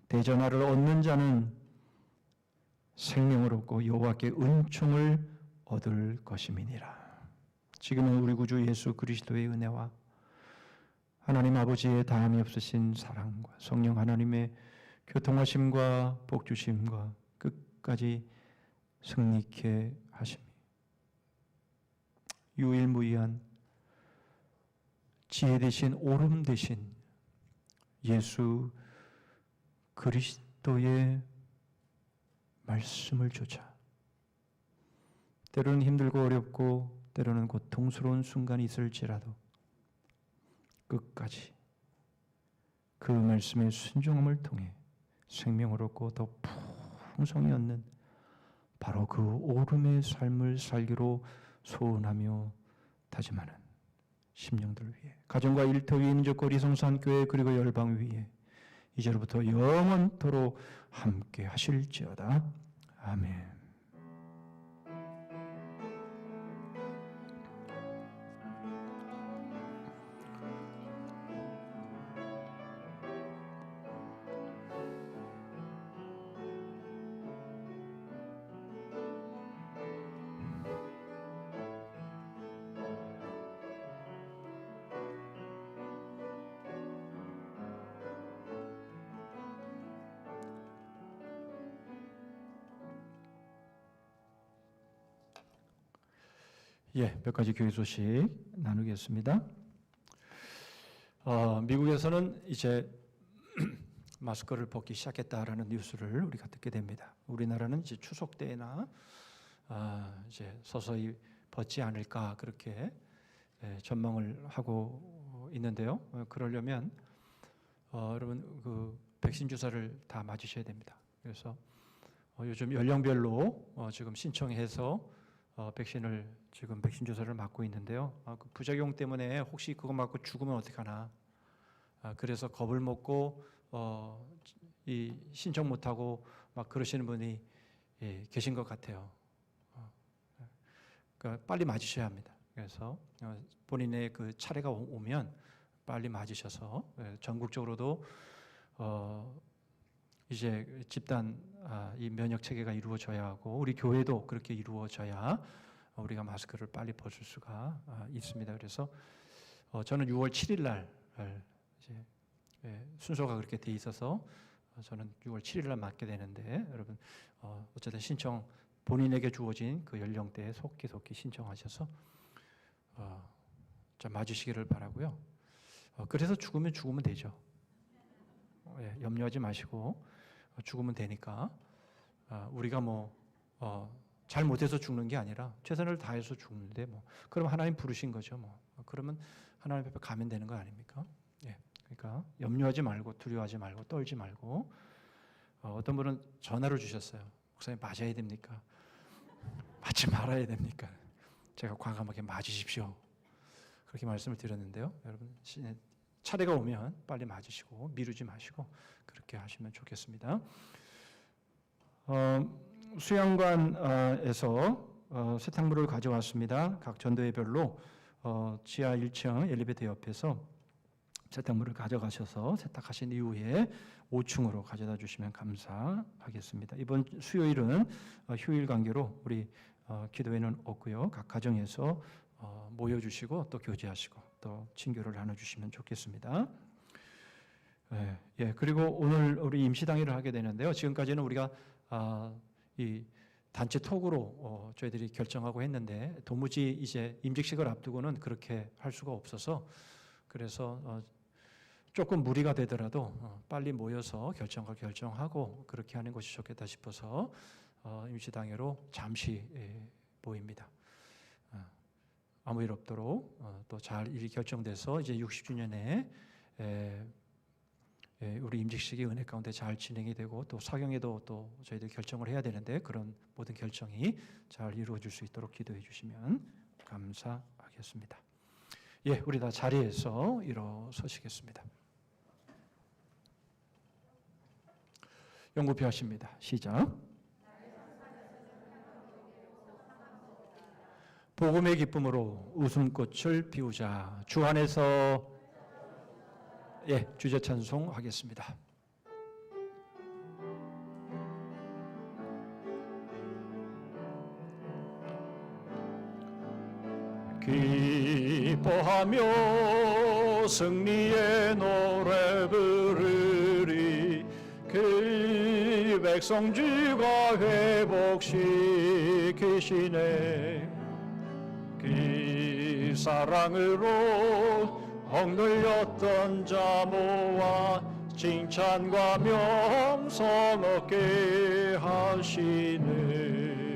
A: 대전하를 얻는 자는 생명을 얻고 여호와께 은총을 얻을 것임이니라. 지금은 우리 구주 예수 그리스도의 은혜와 하나님 아버지의 다함이 없으신 사랑과 성령 하나님의 교통하심과 복주심과 끝까지 승리케 하심이 유일무이한 지혜 대신 옳음 대신 예수 그리스도의 말씀을 조차 때로는 힘들고 어렵고 때로는 고통스러운 순간이 있을지라도 끝까지 그 말씀의 순종함을 통해 생명을 얻고 더 풍성히 얻는 바로 그 옳음의 삶을 살기로 소원하며 다짐하는 심령들을 위해 가정과 일터 위에 있는 저꼬리 성산교회 그리고 열방 위에 이제로부터 영원토록 함께 하실지어다. 아멘. 몇 가지 교회 소식 나누겠습니다. 미국에서는 이제 마스크를 벗기 시작했다라는 뉴스를 우리가 듣게 됩니다. 우리나라는 이제 추석 때나 이제 서서히 벗지 않을까 그렇게 전망을 하고 있는데요. 그러려면 여러분 그 백신 주사를 다 맞으셔야 됩니다. 그래서 요즘 연령별로 지금 신청해서 백신을 지금 백신 주사를 맞고 있는데요. 그 부작용 때문에 혹시 그거 맞고 죽으면 어떡하나. 그래서 겁을 먹고 이 신청 못하고 막 그러시는 분이 계신 것 같아요. 그러니까 빨리 맞으셔야 합니다. 그래서 본인의 그 차례가 오면 빨리 맞으셔서 전국적으로도 이제 집단 이 면역 체계가 이루어져야 하고 우리 교회도 그렇게 이루어져야 우리가 마스크를 빨리 벗을 수가 있습니다. 그래서 저는 6월 7일 날 이제 순서가 그렇게 돼 있어서 저는 6월 7일 날 맞게 되는데 여러분 어쨌든 신청 본인에게 주어진 그 연령대에 속기 신청하셔서 좀 맞으시기를 바라고요. 그래서 죽으면 되죠. 염려하지 마시고 죽으면 되니까 우리가 잘못해서 죽는 게 아니라 최선을 다해서 죽는데 그럼 하나님 부르신 거죠. 그러면 하나님 앞에 가면 되는 거 아닙니까? 그러니까 염려하지 말고 두려워하지 말고 떨지 말고 어떤 분은 전화를 주셨어요. 목사님 맞아야 됩니까? 맞지 말아야 됩니까? 제가 과감하게 맞으십시오. 그렇게 말씀을 드렸는데요. 여러분 차례가 오면 빨리 맞으시고 미루지 마시고 그렇게 하시면 좋겠습니다. 수양관에서 세탁물을 가져왔습니다. 각 전도회별로 지하 1층 엘리베이터 옆에서 세탁물을 가져가셔서 세탁하신 이후에 5층으로 가져다 주시면 감사하겠습니다. 이번 수요일은 휴일 관계로 우리 기도회는 없고요. 각 가정에서 모여주시고 또 교제하시고 또 친교를 나눠주시면 좋겠습니다. 그리고 오늘 우리 임시당회를 하게 되는데요. 지금까지는 우리가 이 단체 톡으로 저희들이 결정하고 했는데 도무지 이제 임직식을 앞두고는 그렇게 할 수가 없어서 그래서 조금 무리가 되더라도 빨리 모여서 결정하고 그렇게 하는 것이 좋겠다 싶어서 임시당회로 잠시 모입니다. 아무 일 없도록 또 잘 일이 결정돼서 이제 60주년에 우리 임직식이 은혜 가운데 잘 진행이 되고 또 사경에도 또 저희들 결정을 해야 되는데 그런 모든 결정이 잘 이루어질 수 있도록 기도해 주시면 감사하겠습니다. 우리 다 자리에서 일어서시겠습니다. 연구표 하십니다. 시작. 복음의 기쁨으로 웃음꽃을 피우자. 주 안에서 주제 찬송하겠습니다. 기뻐하며 승리의 노래 부르리. 그 백성 주가 회복시키시네. 그 사랑으로 억눌렸던 자 모아 칭찬과 명성 얻게 하시네.